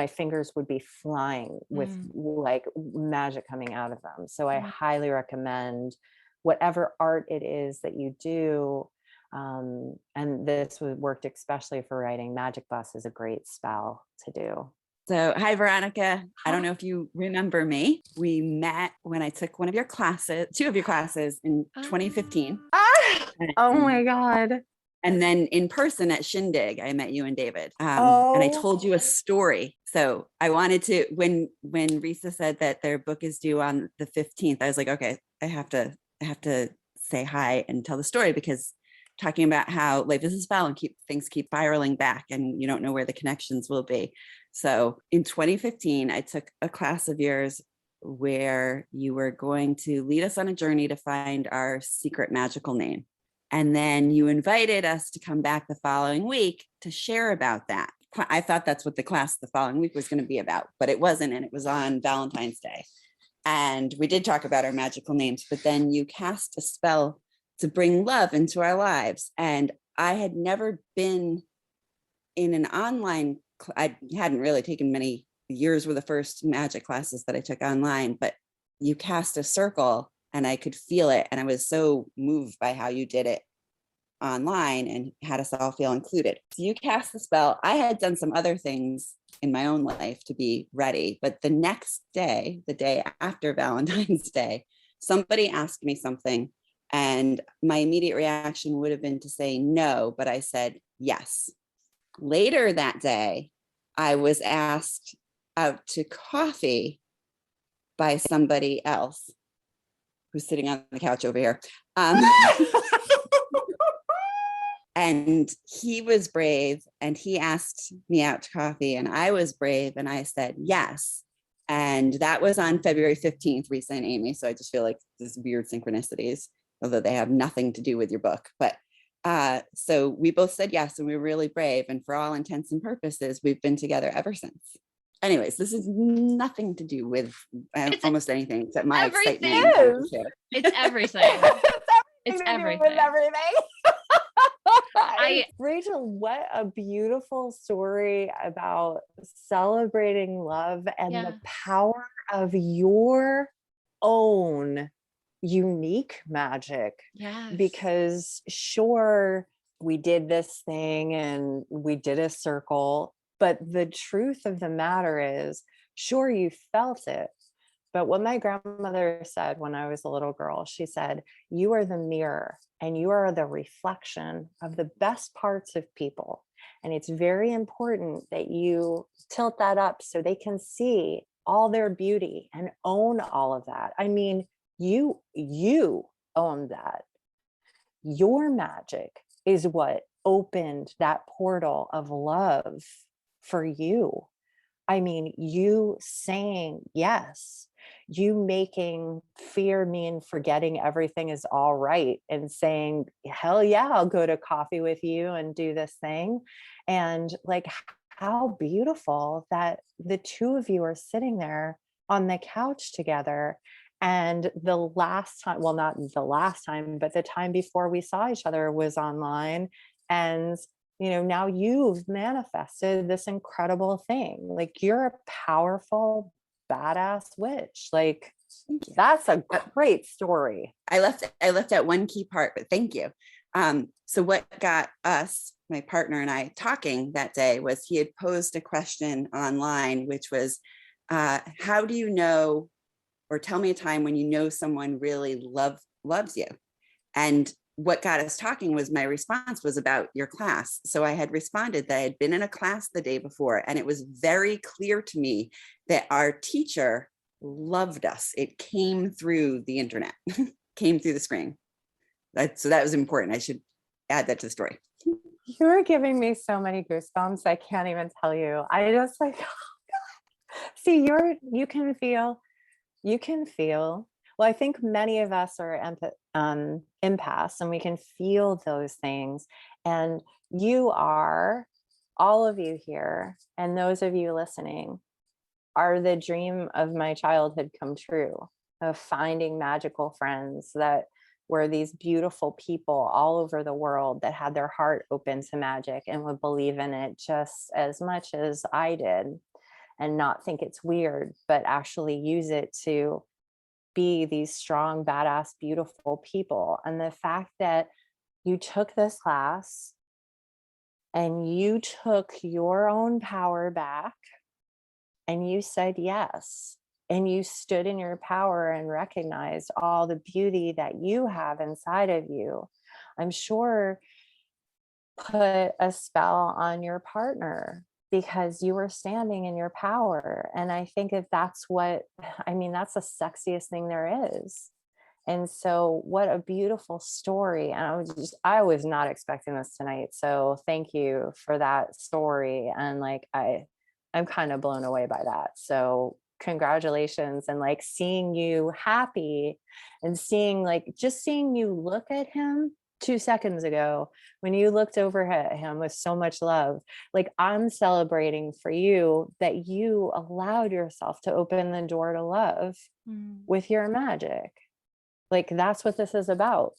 fingers would be flying with like magic coming out of them. So I highly recommend whatever art it is that you do. And this worked especially for writing. Magic Bus is a great spell to do. So, hi, Veronica. I don't know if you remember me. We met when I took one of your classes, 2 of your classes in 2015. Oh my God. And then in person at Shindig, I met you and David. And I told you a story. So I wanted to, when Risa said that their book is due on the 15th, I was like, okay, I have to say hi and tell the story, because talking about how life is a spell and things keep spiraling back and you don't know where the connections will be. So in 2015, I took a class of yours where you were going to lead us on a journey to find our secret magical name. And then you invited us to come back the following week to share about that. I thought that's what the class the following week was going to be about, but it wasn't. And it was on Valentine's Day. And we did talk about our magical names, but then you cast a spell to bring love into our lives. And I had never been in an online, I hadn't really taken many years, were the first magic classes that I took online, but you cast a circle and I could feel it. And I was so moved by how you did it online and had us all feel included. So you cast the spell. I had done some other things in my own life to be ready. But the next day, the day after Valentine's Day, somebody asked me something, and my immediate reaction would have been to say no, but I said yes. Later that day, I was asked out to coffee by somebody else who's sitting on the couch over here. And he was brave and he asked me out to coffee, and I was brave and I said yes. And that was on February 15th, Risa and Amy. So I just feel like this weird synchronicities, although they have nothing to do with your book. But so we both said yes, and we were really brave. And for all intents and purposes, we've been together ever since. Anyways, this is nothing to do with almost anything except my everything. excitement. It's everything. It's everything. With everything. Rachel, what a beautiful story about celebrating love and the power of your own unique magic. Yes. Because sure, we did this thing and we did a circle, but the truth of the matter is, sure, you felt it. But what my grandmother said when I was a little girl, she said, you are the mirror and you are the reflection of the best parts of people. And it's very important that you tilt that up so they can see all their beauty and own all of that. I mean, you own that. Your magic is what opened that portal of love for you. I mean, you saying yes, you making fear mean forgetting everything is all right and saying, hell yeah, I'll go to coffee with you and do this thing. And like, how beautiful that the two of you are sitting there on the couch together. And the last time, well, not the last time, but the time before we saw each other was online. And you know, now you've manifested this incredible thing. Like, you're a powerful, badass witch. Like, that's a great story. I left out one key part, but thank you. So what got us, my partner and I, talking that day was he had posed a question online, which was, how do you know, or tell me a time when you know someone really loves you? And what got us talking was my response was about your class. So I had responded that I had been in a class the day before, and it was very clear to me that our teacher loved us. It came through the internet, came through the screen. So that was important. I should add that to the story. You're giving me so many goosebumps. I can't even tell you. I just like, oh God. See, you can feel. Well, I think many of us are empaths, and we can feel those things. And you are, all of you here, and those of you listening, are the dream of my childhood come true, of finding magical friends that were these beautiful people all over the world that had their heart open to magic and would believe in it just as much as I did, and not think it's weird, but actually use it to be these strong, badass, beautiful people. And the fact that you took this class and you took your own power back and you said yes, and you stood in your power and recognized all the beauty that you have inside of you, I'm sure put a spell on your partner, because you were standing in your power. And I think that's the sexiest thing there is. And so what a beautiful story. And I was not expecting this tonight. So thank you for that story. And like, I'm kind of blown away by that. So congratulations. And like seeing you happy and seeing you look at him 2 seconds ago, when you looked over at him with so much love, like, I'm celebrating for you that you allowed yourself to open the door to love with your magic. Like, that's what this is about.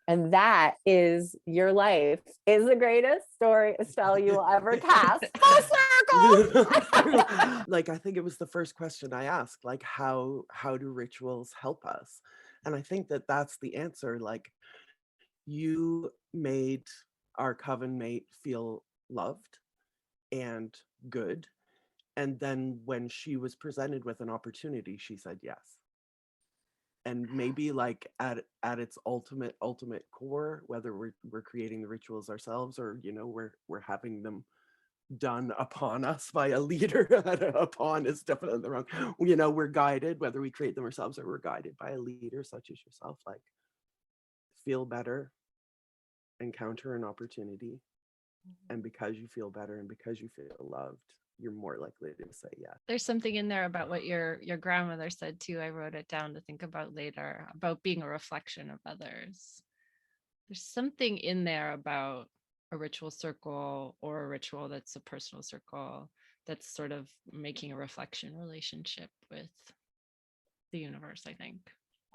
And that is, your life is the greatest spell you will ever cast. Full circle. Like, I think it was the first question I asked, like, how do rituals help us? And I think that's the answer. Like, you made our coven mate feel loved and good And then when she was presented with an opportunity, she said yes. And maybe like at its ultimate core, whether we're creating the rituals ourselves, or we're having them done upon us by a leader. Upon is definitely the wrong. We're guided, whether we create them ourselves or we're guided by a leader such as yourself. Like, feel better, encounter an opportunity, and because you feel better and because you feel loved, you're more likely to say yes. There's something in there about what your grandmother said too. I wrote it down to think about later, about being a reflection of others. There's something in there about a ritual circle, or a ritual that's a personal circle, that's sort of making a reflection relationship with the universe, I think.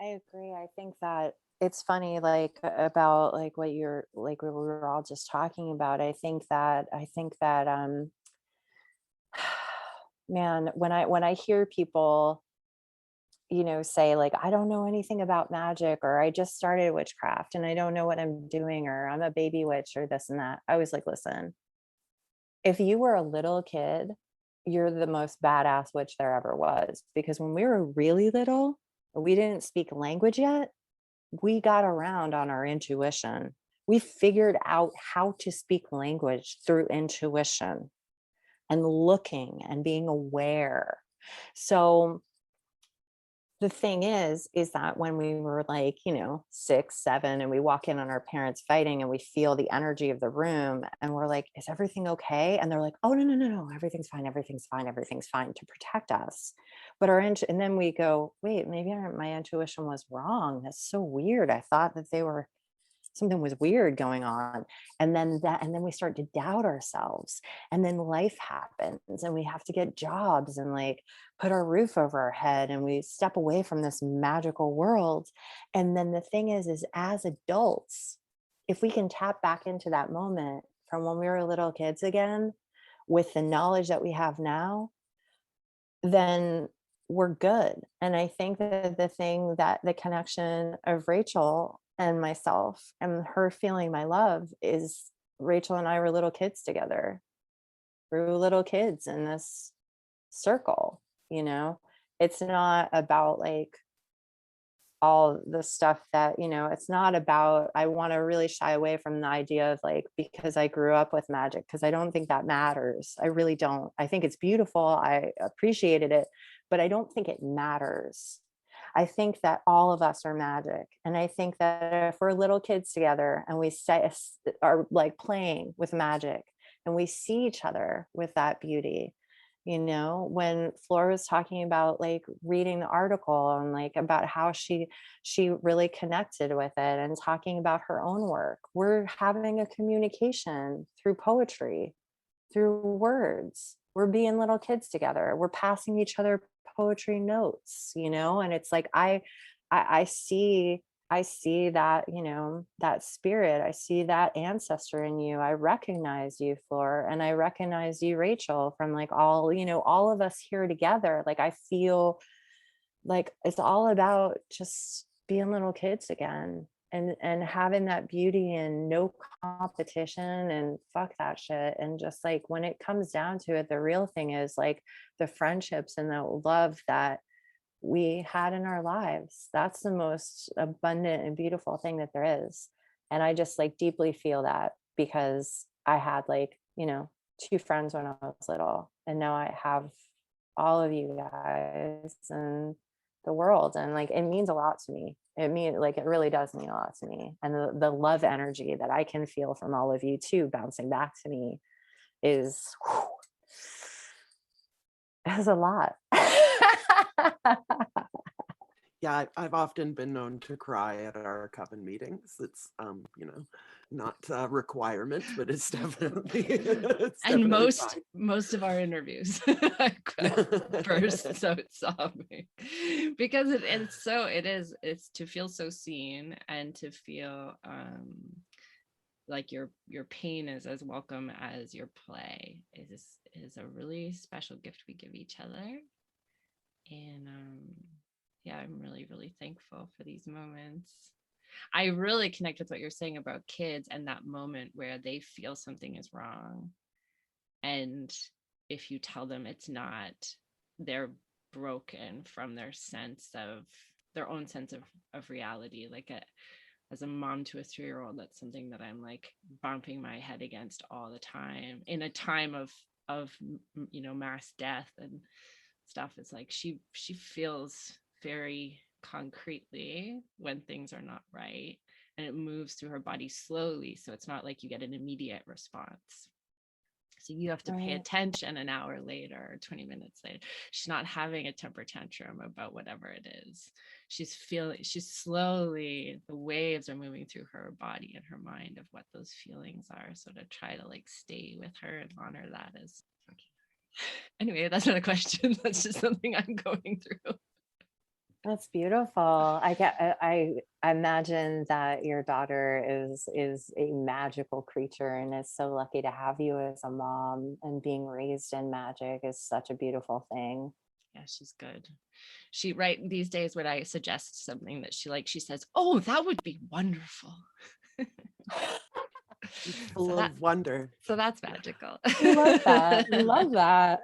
I agree. I think that it's funny, like about like what you're like we were all just talking about. I think that man, when I hear people, say like, I don't know anything about magic, or I just started witchcraft and I don't know what I'm doing, or I'm a baby witch, or this and that. I was like, listen, if you were a little kid, you're the most badass witch there ever was. Because when we were really little, we didn't speak language yet. We got around on our intuition. We figured out how to speak language through intuition and looking and being aware. So the thing is that when we were like, 6, 7, and we walk in on our parents fighting and we feel the energy of the room and we're like, is everything okay? And they're like, oh, no, everything's fine, to protect us. But and then we go, wait, maybe my intuition was wrong. That's so weird. I thought that something was weird going on. And then we start to doubt ourselves, and then life happens and we have to get jobs and like put our roof over our head, and we step away from this magical world. And then the thing is as adults, if we can tap back into that moment from when we were little kids again, with the knowledge that we have now, then we're good. And I think that the connection of Rachel and myself and her feeling my love is Rachel and I were little kids together. We were little kids in this circle, It's not about like all the stuff that, it's not about, I want to really shy away from the idea of like, because I grew up with magic, because I don't think that matters. I really don't. I think it's beautiful. I appreciated it, but I don't think it matters. I think that all of us are magic. And I think that if we're little kids together and we are like playing with magic and we see each other with that beauty, when Flora was talking about like reading the article and like about how she really connected with it and talking about her own work, we're having a communication through poetry, through words. We're being little kids together. We're passing each other poetry notes, and it's like I see that, that spirit. I see that ancestor in you. I recognize you, Flor, and I recognize you, Rachel, from like all of us here together. Like I feel like it's all about just being little kids again, and having that beauty and no competition and fuck that shit. And just like when it comes down to it, the real thing is like the friendships and the love that we had in our lives. That's the most abundant and beautiful thing that there is. And I just like deeply feel that, because I had like, 2 friends when I was little, and now I have all of you guys and the world. And like, it means a lot to me. It really does mean a lot to me. And the love energy that I can feel from all of you too, bouncing back to me is a lot. Yeah, I've often been known to cry at our coven meetings. It's not a requirement, but it's definitely and fine. most of our interviews first, so it's sobbing, because it's to feel so seen, and to feel like your pain is as welcome as your play is a really special gift we give each other. And yeah, I'm really, really thankful for these moments. I really connect with what you're saying about kids and that moment where they feel something is wrong, and if you tell them it's not, they're broken from their own sense of reality. Like as a mom to a 3-year-old, that's something that I'm like bumping my head against all the time in a time of mass death and stuff. It's like she feels very concretely when things are not right, and it moves through her body slowly, so it's not like you get an immediate response. So you have to pay attention an hour later or 20 minutes later. She's not having a temper tantrum about whatever it is. She's slowly, the waves are moving through her body and her mind of what those feelings are. So to try to like stay with her and honor that is fucking. Anyway, that's not a question. That's just something I'm going through. That's beautiful. I imagine that your daughter is a magical creature and is so lucky to have you as a mom, and being raised in magic is such a beautiful thing. Yeah, she's good. She these days when I suggest something that she likes, she says, "Oh, that would be wonderful." Full of wonder. So that's magical. We love that. We love that.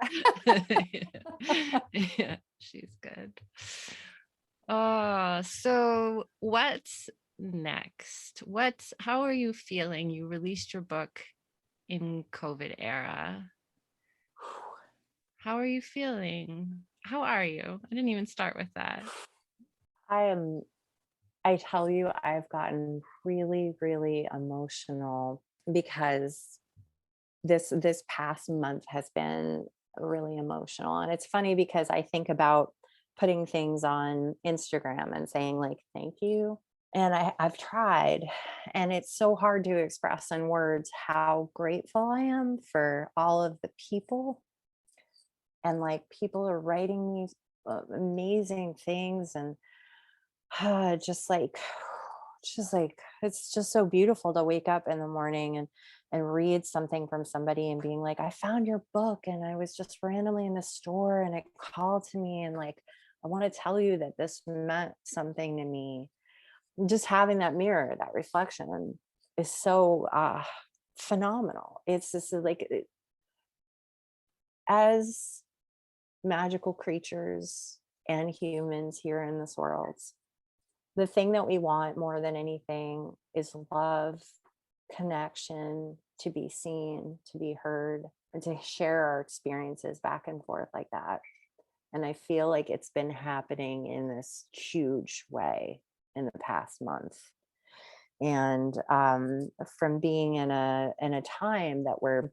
Yeah, she's good. So what's next? How are you feeling? You released your book in COVID era. How are you feeling? How are you? I didn't even start with that. I tell you, I've gotten really, really emotional because this past month has been really emotional. And it's funny because I think about putting things on Instagram and saying like, thank you. And I've tried, and it's so hard to express in words how grateful I am for all of the people. And like, people are writing me amazing things, and just like it's just so beautiful to wake up in the morning and read something from somebody and being like, I found your book and I was just randomly in the store and it called to me, and like, I want to tell you that this meant something to me. Just having that mirror, that reflection is so phenomenal. It's just like, as magical creatures and humans here in this world, the thing that we want more than anything is love, connection, to be seen, to be heard, and to share our experiences back and forth like that. And I feel like it's been happening in this huge way in the past month. And from being in a time that we're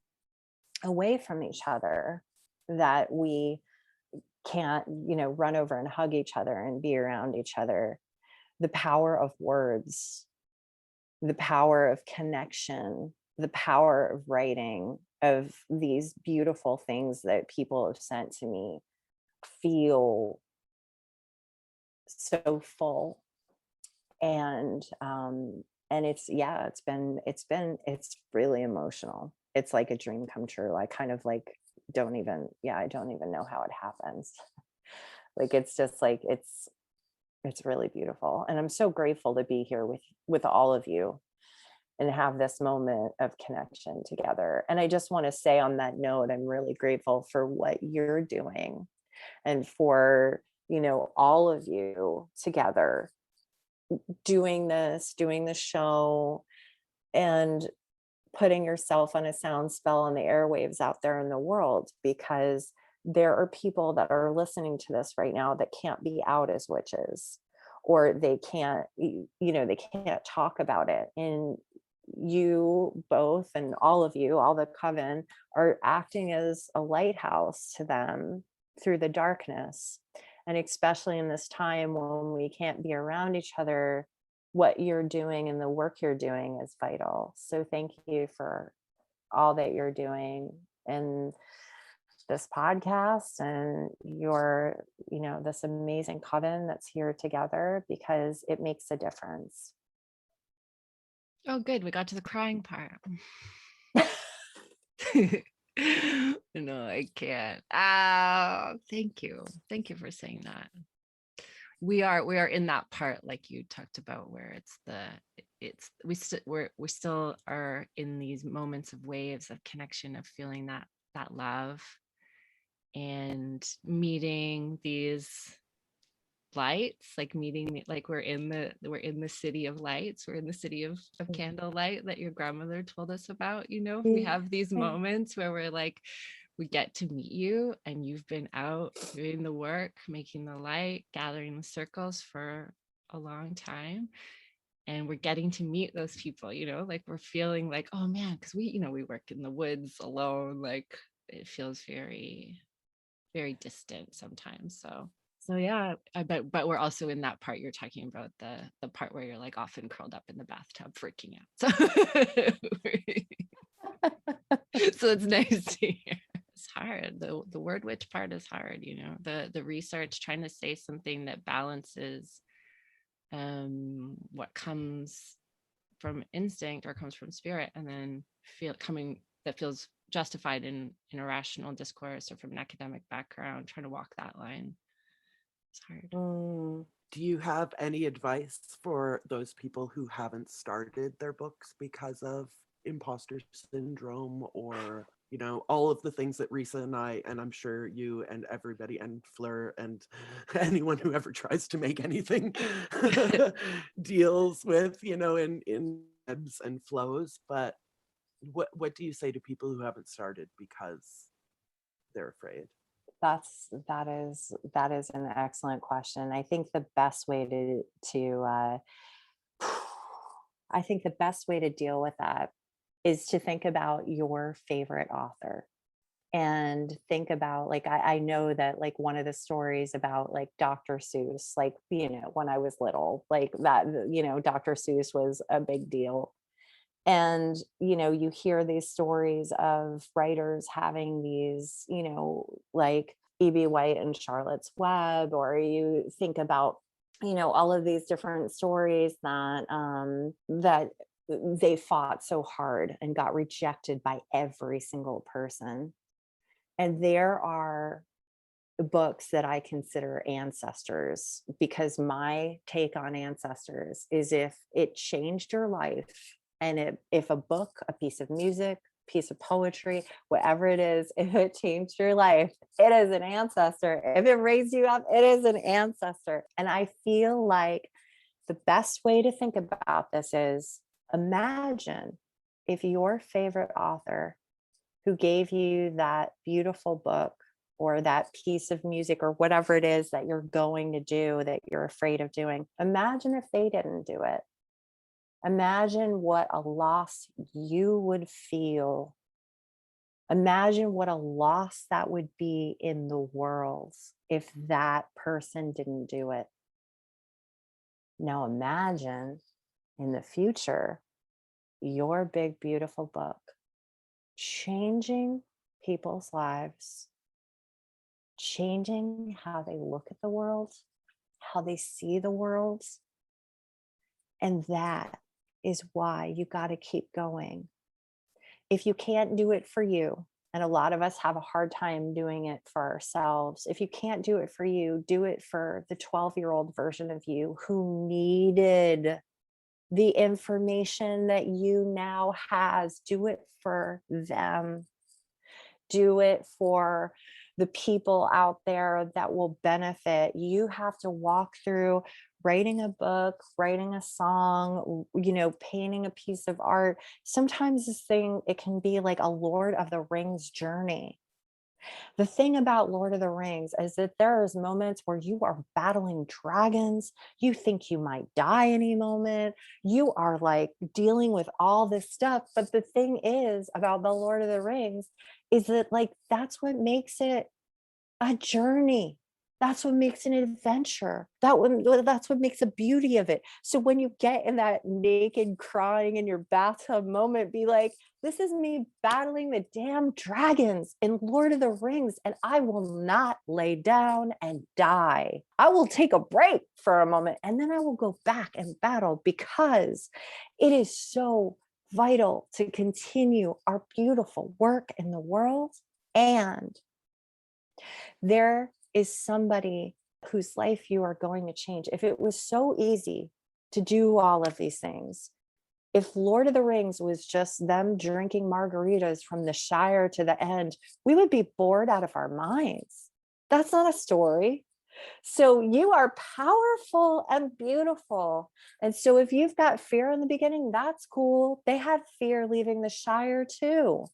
away from each other, that we can't, run over and hug each other and be around each other. The power of words, the power of connection, the power of writing, of these beautiful things that people have sent to me, feel so full. And it's really emotional. It's like a dream come true. I kind of like I don't even know how it happens. Like, it's just like, it's really beautiful. And I'm so grateful to be here with all of you and have this moment of connection together. And I just want to say on that note, I'm really grateful for what you're doing, and for, all of you together doing the show and putting yourself on a sound spell on the airwaves out there in the world, because there are people that are listening to this right now that can't be out as witches, or they can't, they can't talk about it. And you both, and all of you, all the coven, are acting as a lighthouse to them through the darkness. And especially in this time when we can't be around each other, what you're doing and the work you're doing is vital. So thank you for all that you're doing in this podcast, and your, this amazing coven that's here together, because it makes a difference. Oh, good. We got to the crying part. No, I can't. Thank you. Thank you for saying that. We are in that part, like you talked about, where we still are in these moments of waves of connection, of feeling that love, and meeting these lights, like we're in the city of lights, we're in the city of candlelight that your grandmother told us about. We have these moments where we're like, we get to meet you and you've been out doing the work, making the light, gathering the circles for a long time, and we're getting to meet those people, like we're feeling like, oh man, because we work in the woods alone, like it feels very, very distant sometimes. So yeah, but we're also in that part you're talking about, the part where you're like often curled up in the bathtub freaking out. So it's nice to hear. It's hard. The word witch part is hard, the research, trying to say something that balances what comes from instinct or comes from spirit, and then that feels justified in a rational discourse or from an academic background. Trying to walk that line, it's hard. Do you have any advice for those people who haven't started their books because of imposter syndrome, or all of the things that Risa and I'm sure you and everybody and Fleur and anyone who ever tries to make anything deals with, in ebbs and flows? But what do you say to people who haven't started because they're afraid? That is an excellent question. I think the best way to deal with that is to think about your favorite author, and think about, like, I know that, like, one of the stories about, like, Dr. Seuss, like, when I was little, like that, Dr. Seuss was a big deal. And, you hear these stories of writers having these, like E.B. White and Charlotte's Web, or you think about, all of these different stories that they fought so hard and got rejected by every single person. And there are books that I consider ancestors, because my take on ancestors is, if it changed your life, and if a book, a piece of music, piece of poetry, whatever it is, if it changed your life, it is an ancestor. If it raised you up, it is an ancestor. And I feel like the best way to think about this is, imagine if your favorite author who gave you that beautiful book or that piece of music or whatever it is that you're going to do that you're afraid of doing, imagine if they didn't do it. Imagine what a loss you would feel. Imagine what a loss that would be in the world if that person didn't do it. Now imagine in the future, your big, beautiful book changing people's lives, changing how they look at the world, how they see the world. And that is why you got to keep going. If you can't do it for you, and a lot of us have a hard time doing it for ourselves, if you can't do it for you, do it for the 12-year-old version of you who needed the information that you now has. Do it for them. Do it for the people out there that will benefit. You have to walk through writing a book, writing a song, painting a piece of art. Sometimes it can be like a Lord of the Rings journey. The thing about Lord of the Rings is that there is moments where you are battling dragons. You think you might die any moment. You are like dealing with all this stuff. But the thing is about the Lord of the Rings is that, like, that's what makes it a journey. That's what makes an adventure. That's what makes the beauty of it. So when you get in that naked crying in your bathtub moment, be like, this is me battling the damn dragons in Lord of the Rings, and I will not lay down and die. I will take a break for a moment, and then I will go back and battle, because it is so vital to continue our beautiful work in the world. And there is somebody whose life you are going to change. If it was so easy to do all of these things, If Lord of the Rings was just them drinking margaritas from the Shire to the end, we would be bored out of our minds. That's not a story. So you are powerful and beautiful. And so if you've got fear in the beginning, that's cool. They had fear leaving the Shire too.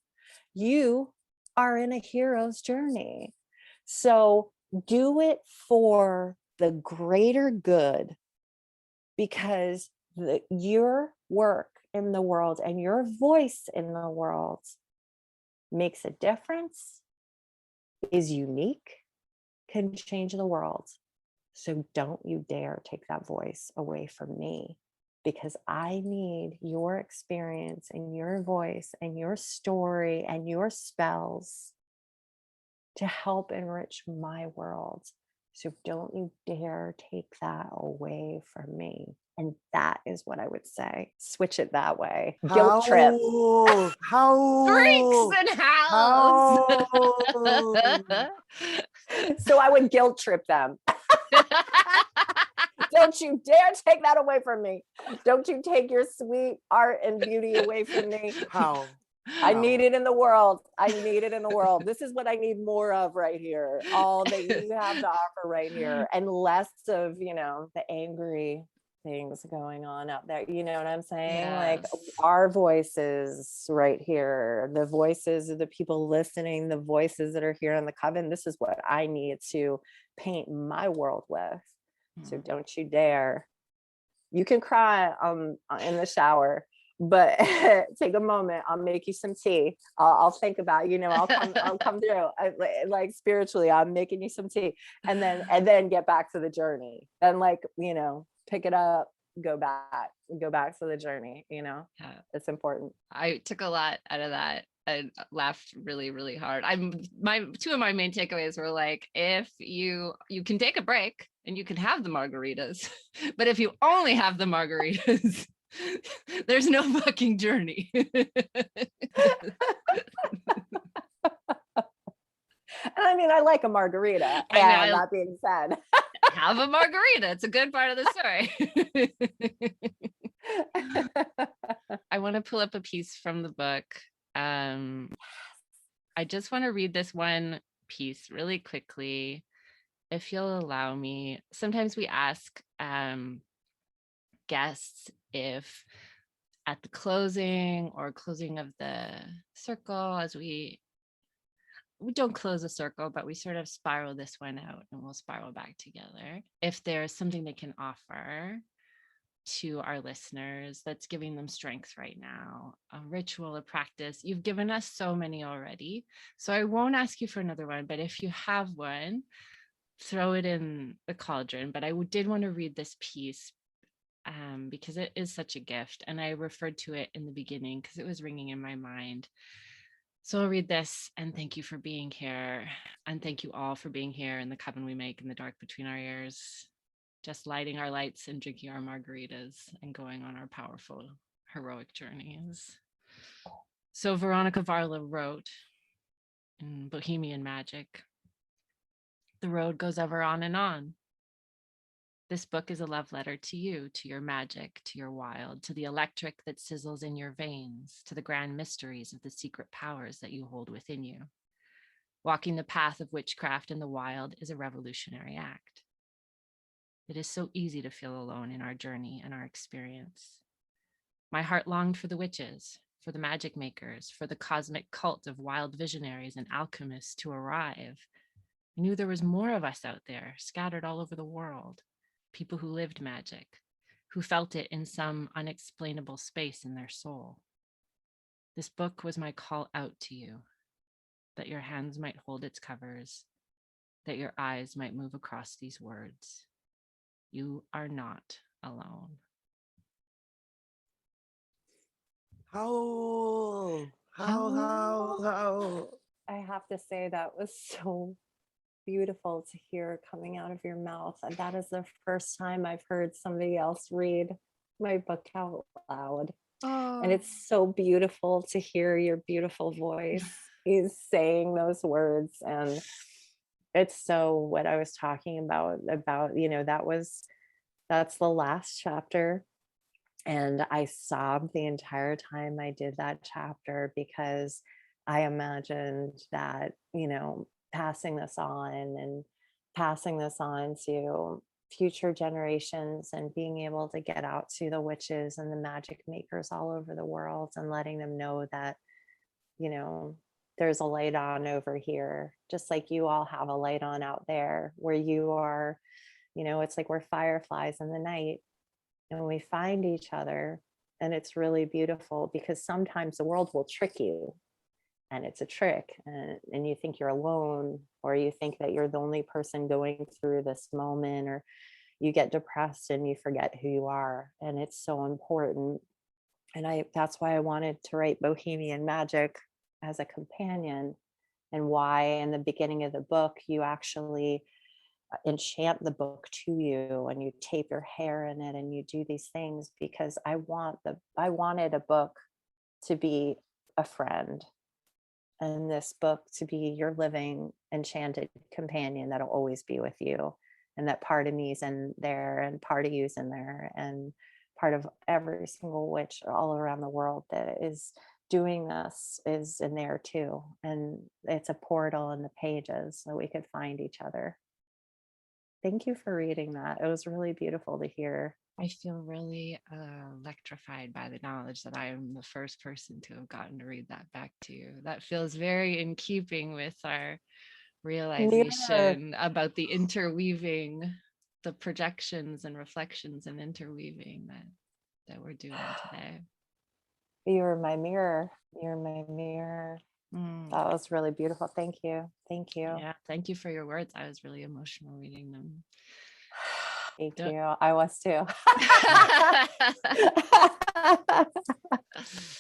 You are in a hero's journey. So do it for the greater good, because your work in the world and your voice in the world makes a difference, is unique, can change the world. So don't you dare take that voice away from me, because I need your experience and your voice and your story and your spells to help enrich my world. So don't you dare take that away from me. And that is what I would say. Switch it that way. Guilt trip. How? Freaks and howls. So I would guilt trip them. Don't you dare take that away from me. Don't you take your sweet art and beauty away from me. How? I need it in the world. I need it in the world. This is what I need more of right here. All that you have to offer right here, and less of, the angry things going on out there. You know what I'm saying? Like our voices right here, the voices of the people listening, the voices that are here in the coven. This is what I need to paint my world with. So don't you dare. You can cry in the shower, but take a moment. I'll make you some tea. I'll think about, I'll come through. Like spiritually, I'm making you some tea, and then get back to the journey. Then pick it up, go back to the journey. It's important. I took a lot out of that and laughed really, really hard. Two of my main takeaways were like, if you can take a break and you can have the margaritas, but if you only have the margaritas, there's no fucking journey. I mean, I like a margarita. And that being said, have a margarita. It's a good part of the story. I want to pull up a piece from the book. I just want to read this one piece really quickly, if you'll allow me. Sometimes we ask guests if at the closing of the circle, as we don't close a circle, but we sort of spiral this one out and we'll spiral back together, if there's something they can offer to our listeners that's giving them strength right now, a ritual, a practice. You've given us so many already, so I won't ask you for another one, but if you have one, throw it in the cauldron. But I did want to read this piece because it is such a gift, and I referred to it in the beginning because it was ringing in my mind. So I'll read this, and thank you for being here, and thank you all for being here in the coven we make in the dark between our ears, just lighting our lights and drinking our margaritas and going on our powerful, heroic journeys. So Veronica Varlow wrote in Bohemian Magick, "The road goes ever on and on. This book is a love letter to you, to your magic, to your wild, to the electric that sizzles in your veins, to the grand mysteries of the secret powers that you hold within you. Walking the path of witchcraft in the wild is a revolutionary act. It is so easy to feel alone in our journey and our experience. My heart longed for the witches, for the magic makers, for the cosmic cult of wild visionaries and alchemists to arrive. I knew there was more of us out there, scattered all over the world, people who lived magic, who felt it in some unexplainable space in their soul. This book was my call out to you, that your hands might hold its covers, that your eyes might move across these words. You are not alone." How? I have to say that was so beautiful to hear coming out of your mouth. And that is the first time I've heard somebody else read my book out loud. Oh. And it's so beautiful to hear your beautiful voice is saying those words. And it's so what I was talking about, that's the last chapter And I sobbed the entire time I did that chapter because I imagined that, passing this on and passing this on to future generations and being able to get out to the witches and the magic makers all over the world and letting them know that, you know, there's a light on over here, just like you all have a light on out there where you are. It's like we're fireflies in the night and we find each other. And it's really beautiful because sometimes the world will trick you and it's a trick, and you think you're alone, or you think that you're the only person going through this moment, or you get depressed and you forget who you are. And it's so important. And that's why I wanted to write Bohemian Magick as a companion, and why in the beginning of the book you actually enchant the book to you and you tape your hair in it and you do these things, because I wanted a book to be a friend, and this book to be your living enchanted companion that'll always be with you. And that part of me is in there and part of you is in there, and part of every single witch all around the world that is doing this is in there too. And it's a portal in the pages so we could find each other. Thank you for reading that. It was really beautiful to hear. I feel really electrified by the knowledge that I am the first person to have gotten to read that back to you. That feels very in keeping with our realization about the interweaving, the projections and reflections and interweaving that we're doing today. You're my mirror. You're my mirror. That was really beautiful. Thank you. Thank you. Yeah, thank you for your words. I was really emotional reading them. Thank you. I was too.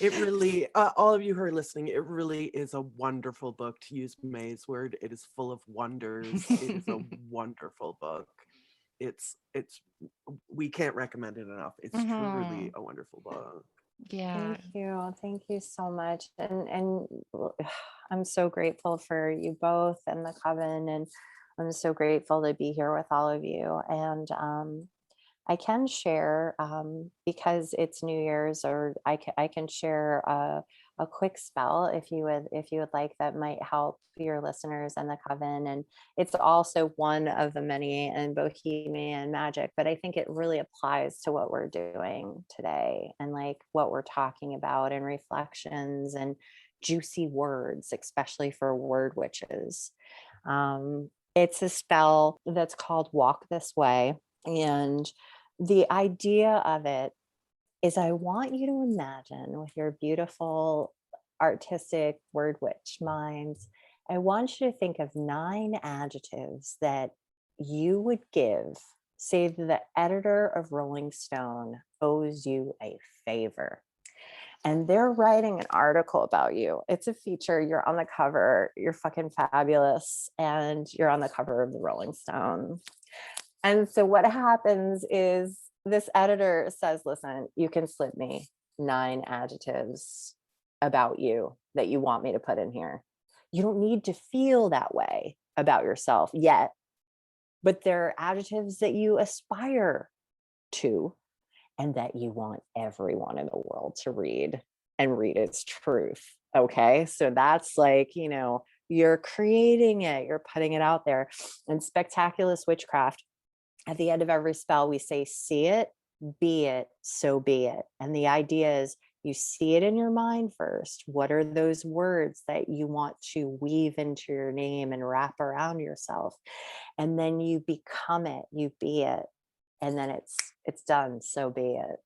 It really, all of you who are listening, it really is a wonderful book. To use May's word, it is full of wonders. It is a wonderful book. It's we can't recommend it enough. It's truly a wonderful book. Yeah. Thank you so much. And I'm so grateful for you both and the coven, and I'm so grateful to be here with all of you. And I can share, because it's New Year's, or I can share a quick spell if you would like, that might help your listeners and the coven. And it's also one of the many in Bohemian Magick, but I think it really applies to what we're doing today and like what we're talking about, and reflections and juicy words, especially for word witches. It's a spell that's called Walk This Way. And the idea of it is, I want you to imagine with your beautiful artistic word witch minds, I want you to think of 9 adjectives that you would give, say the editor of Rolling Stone owes you a favor. And they're writing an article about you. It's a feature. You're on the cover. You're fucking fabulous. And you're on the cover of the Rolling Stone. And so what happens is this editor says, listen, you can slip me 9 adjectives about you that you want me to put in here. You don't need to feel that way about yourself yet, but they're adjectives that you aspire to, and that you want everyone in the world to read and read its truth. Okay. So that's like, you're creating it, you're putting it out there. And spectacular witchcraft, at the end of every spell, we say, see it, be it, so be it. And the idea is, you see it in your mind first. What are those words that you want to weave into your name and wrap around yourself? And then you become it, you be it. And then it's done, so be it.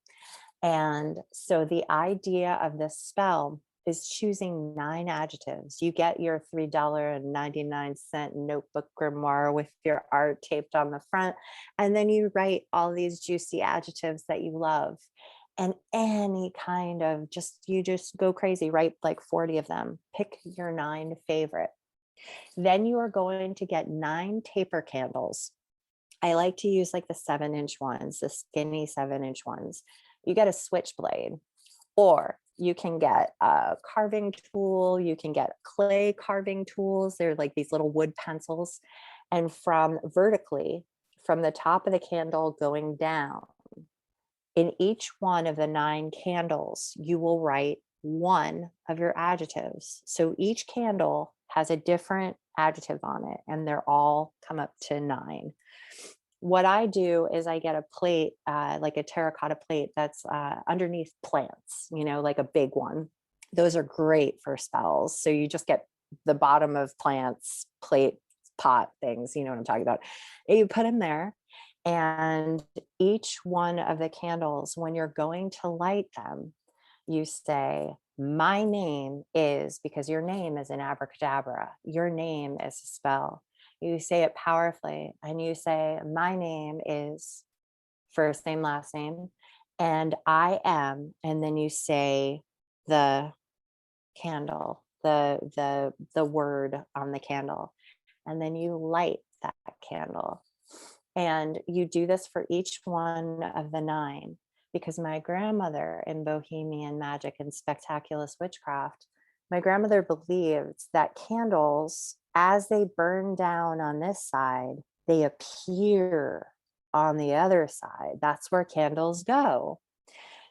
And so the idea of this spell is choosing 9 adjectives. You get your $3.99 notebook grimoire with your art taped on the front, and then you write all these juicy adjectives that you love, and any kind of you just go crazy, write like 40 of them, pick your 9 favorite. Then you are going to get 9 taper candles. I like to use like the 7-inch ones, the skinny 7-inch ones. You get a switchblade, or you can get a carving tool. You can get clay carving tools. They're like these little wood pencils. And from vertically, from the top of the candle going down, In each one of the 9 candles, you will write one of your adjectives. So each candle has a different adjective on it, and they're all come up to 9. What I do is I get a plate, like a terracotta plate that's underneath plants, like a big one. Those are great for spells. So you just get the bottom of plants, plate, pot things, you know what I'm talking about. And you put them there. And each one of the candles, when you're going to light them, you say, my name is, because your name is an abracadabra. Your name is a spell. You say it powerfully, and you say, my name is first name, last name, and I am, and then you say the candle, the word on the candle, and then you light that candle. And you do this for each one of the 9, because my grandmother in Bohemian Magick and spectacular witchcraft, my grandmother believed that candles, as they burn down on this side, they appear on the other side. That's where candles go.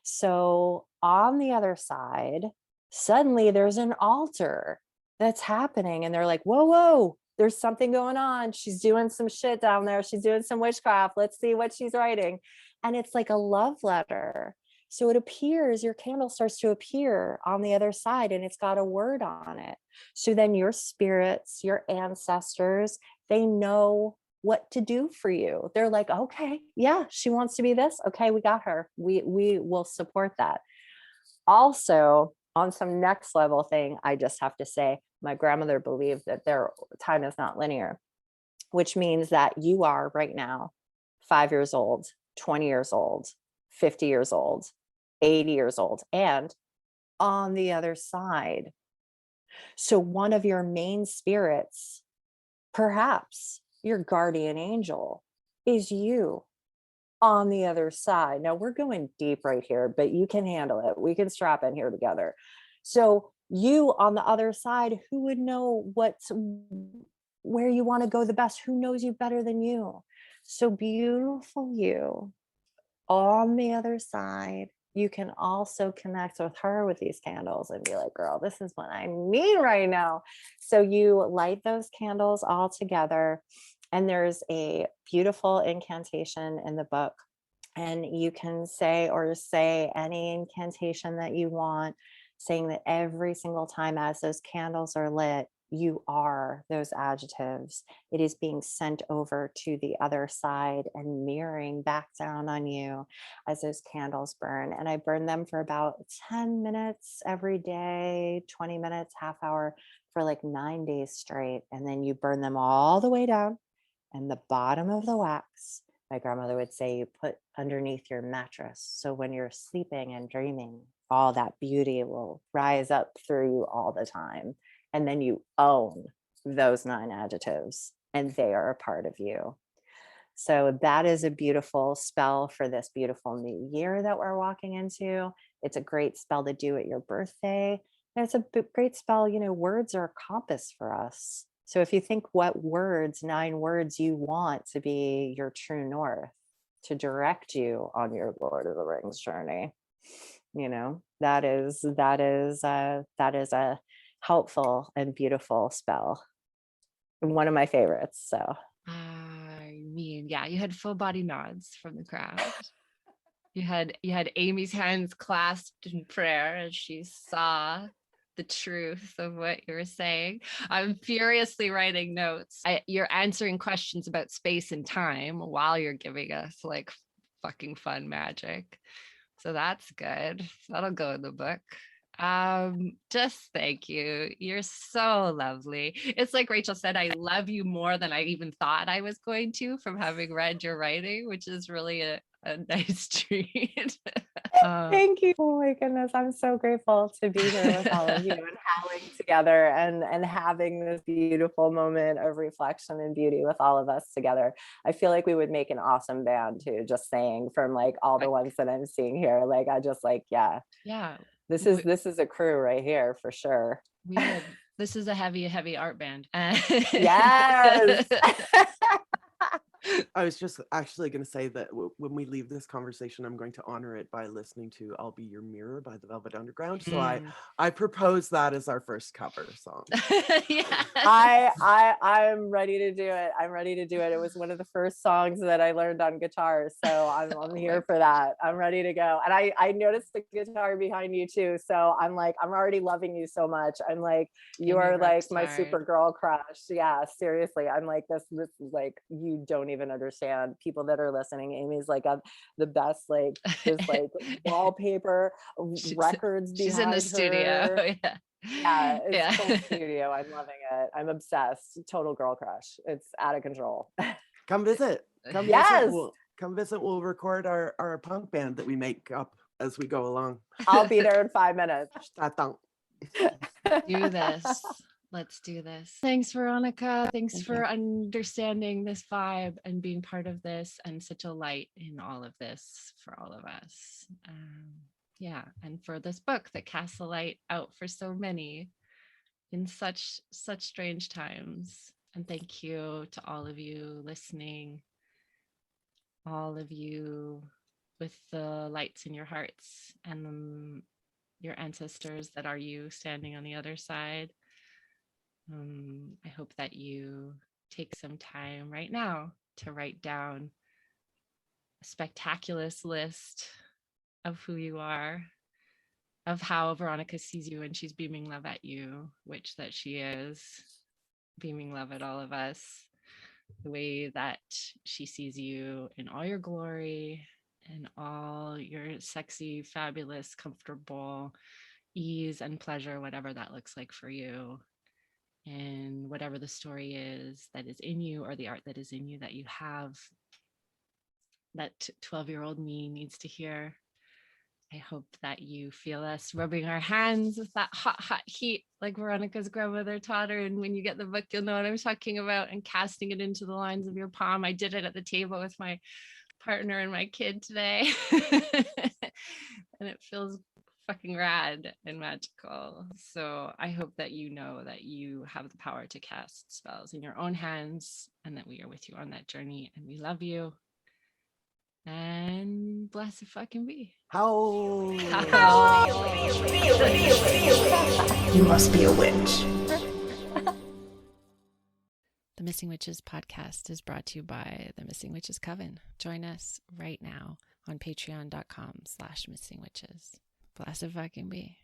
So on the other side, suddenly there's an altar that's happening, and they're like, whoa, there's something going on. She's doing some shit down there. She's doing some witchcraft. Let's see what she's writing. And it's like a love letter. So it appears, your candle starts to appear on the other side, and it's got a word on it. So then your spirits, your ancestors, they know what to do for you. They're like, okay, yeah, she wants to be this. Okay, we got her. We will support that. Also, on some next level thing, I just have to say, my grandmother believed that their time is not linear, which means that you are right now 5 years old, 20 years old, 50 years old, 80 years old, and on the other side. So one of your main spirits, perhaps your guardian angel, is you on the other side. Now we're going deep right here, but you can handle it. We can strap in here together. So you on the other side, who would know where you want to go the best? Who knows you better than you? So beautiful you on the other side, you can also connect with her with these candles and be like, girl, this is what I need right now. So you light those candles all together, and there's a beautiful incantation in the book, and you can say any incantation that you want, saying that every single time as those candles are lit, you are those adjectives. It is being sent over to the other side and mirroring back down on you as those candles burn. And I burn them for about 10 minutes every day, 20 minutes, half hour, for like 9 days straight. And then you burn them all the way down, and the bottom of the wax, my grandmother would say, you put underneath your mattress. So when you're sleeping and dreaming, all that beauty will rise up through you all the time. And then you own those 9 adjectives, and they are a part of you. So that is a beautiful spell for this beautiful new year that we're walking into. It's a great spell to do at your birthday. And it's a great spell, words are a compass for us. So if you think what 9 words you want to be your true north, to direct you on your Lord of the Rings journey, that is a helpful and beautiful spell, and one of my favorites. So I mean, yeah, you had full body nods from the crowd. You had Amy's hands clasped in prayer as she saw the truth of what you were saying. I'm furiously writing notes. You're answering questions about space and time while you're giving us like fucking fun magic. So that's good. That'll go in the book. Just thank you. You're so lovely. It's like Rachel said, I love you more than I even thought I was going to from having read your writing, which is really a nice treat. Thank you. Oh my goodness. I'm so grateful to be here with all of you and howling together and having this beautiful moment of reflection and beauty with all of us together. I feel like we would make an awesome band too, just saying, from like all the ones that I'm seeing here. Like I just like, yeah. This is a crew right here for sure. This is a heavy art band. Yes. I was just actually going to say that when we leave this conversation, I'm going to honor it by listening to "I'll Be Your Mirror" by the Velvet Underground. So I propose that as our first cover song. Yes. I'm ready to do it. I'm ready to do it. It was one of the first songs that I learned on guitar, so I'm here for that. I'm ready to go. And I noticed the guitar behind you too, so I'm like, I'm already loving you so much. I'm like, you are like my Supergirl crush. Yeah, seriously. I'm like, this is like, you don't even understand. People that are listening, Amy's like the best, like this like wallpaper, records behind she's in the studio. her. Yeah, it's Yeah. full studio. I'm loving it. I'm obsessed. Total girl crush. It's out of control. Come visit. Come Yes. visit. Come visit. We'll record our punk band that we make up as we go along. I'll be there in 5 minutes. Do this. Let's do this. Thanks, Veronica. Thanks for understanding this vibe and being part of this, and such a light in all of this for all of us. Yeah, and for this book that casts a light out for so many in such strange times. And thank you to all of you listening, all of you with the lights in your hearts, and your ancestors that are you standing on the other side. I hope that you take some time right now to write down a spectacular list of who you are, of how Veronica sees you when she's beaming love at you, which that she is, beaming love at all of us, the way that she sees you in all your glory and all your sexy, fabulous, comfortable ease and pleasure, whatever that looks like for you. And whatever the story is that is in you, or the art that is in you that you have, that 12-year-old me needs to hear. I hope that you feel us rubbing our hands with that hot heat, like Veronica's grandmother taught her. And when you get the book, you'll know what I'm talking about, and casting it into the lines of your palm. I did it at the table with my partner and my kid today. And it feels fucking rad and magical. So I hope that you know that you have the power to cast spells in your own hands, and that we are with you on that journey, and we love you. And blessed fucking be. How? You must be a witch. The Missing Witches podcast is brought to you by the Missing Witches Coven. Join us right now on patreon.com/missingwitches. Blessed fucking be.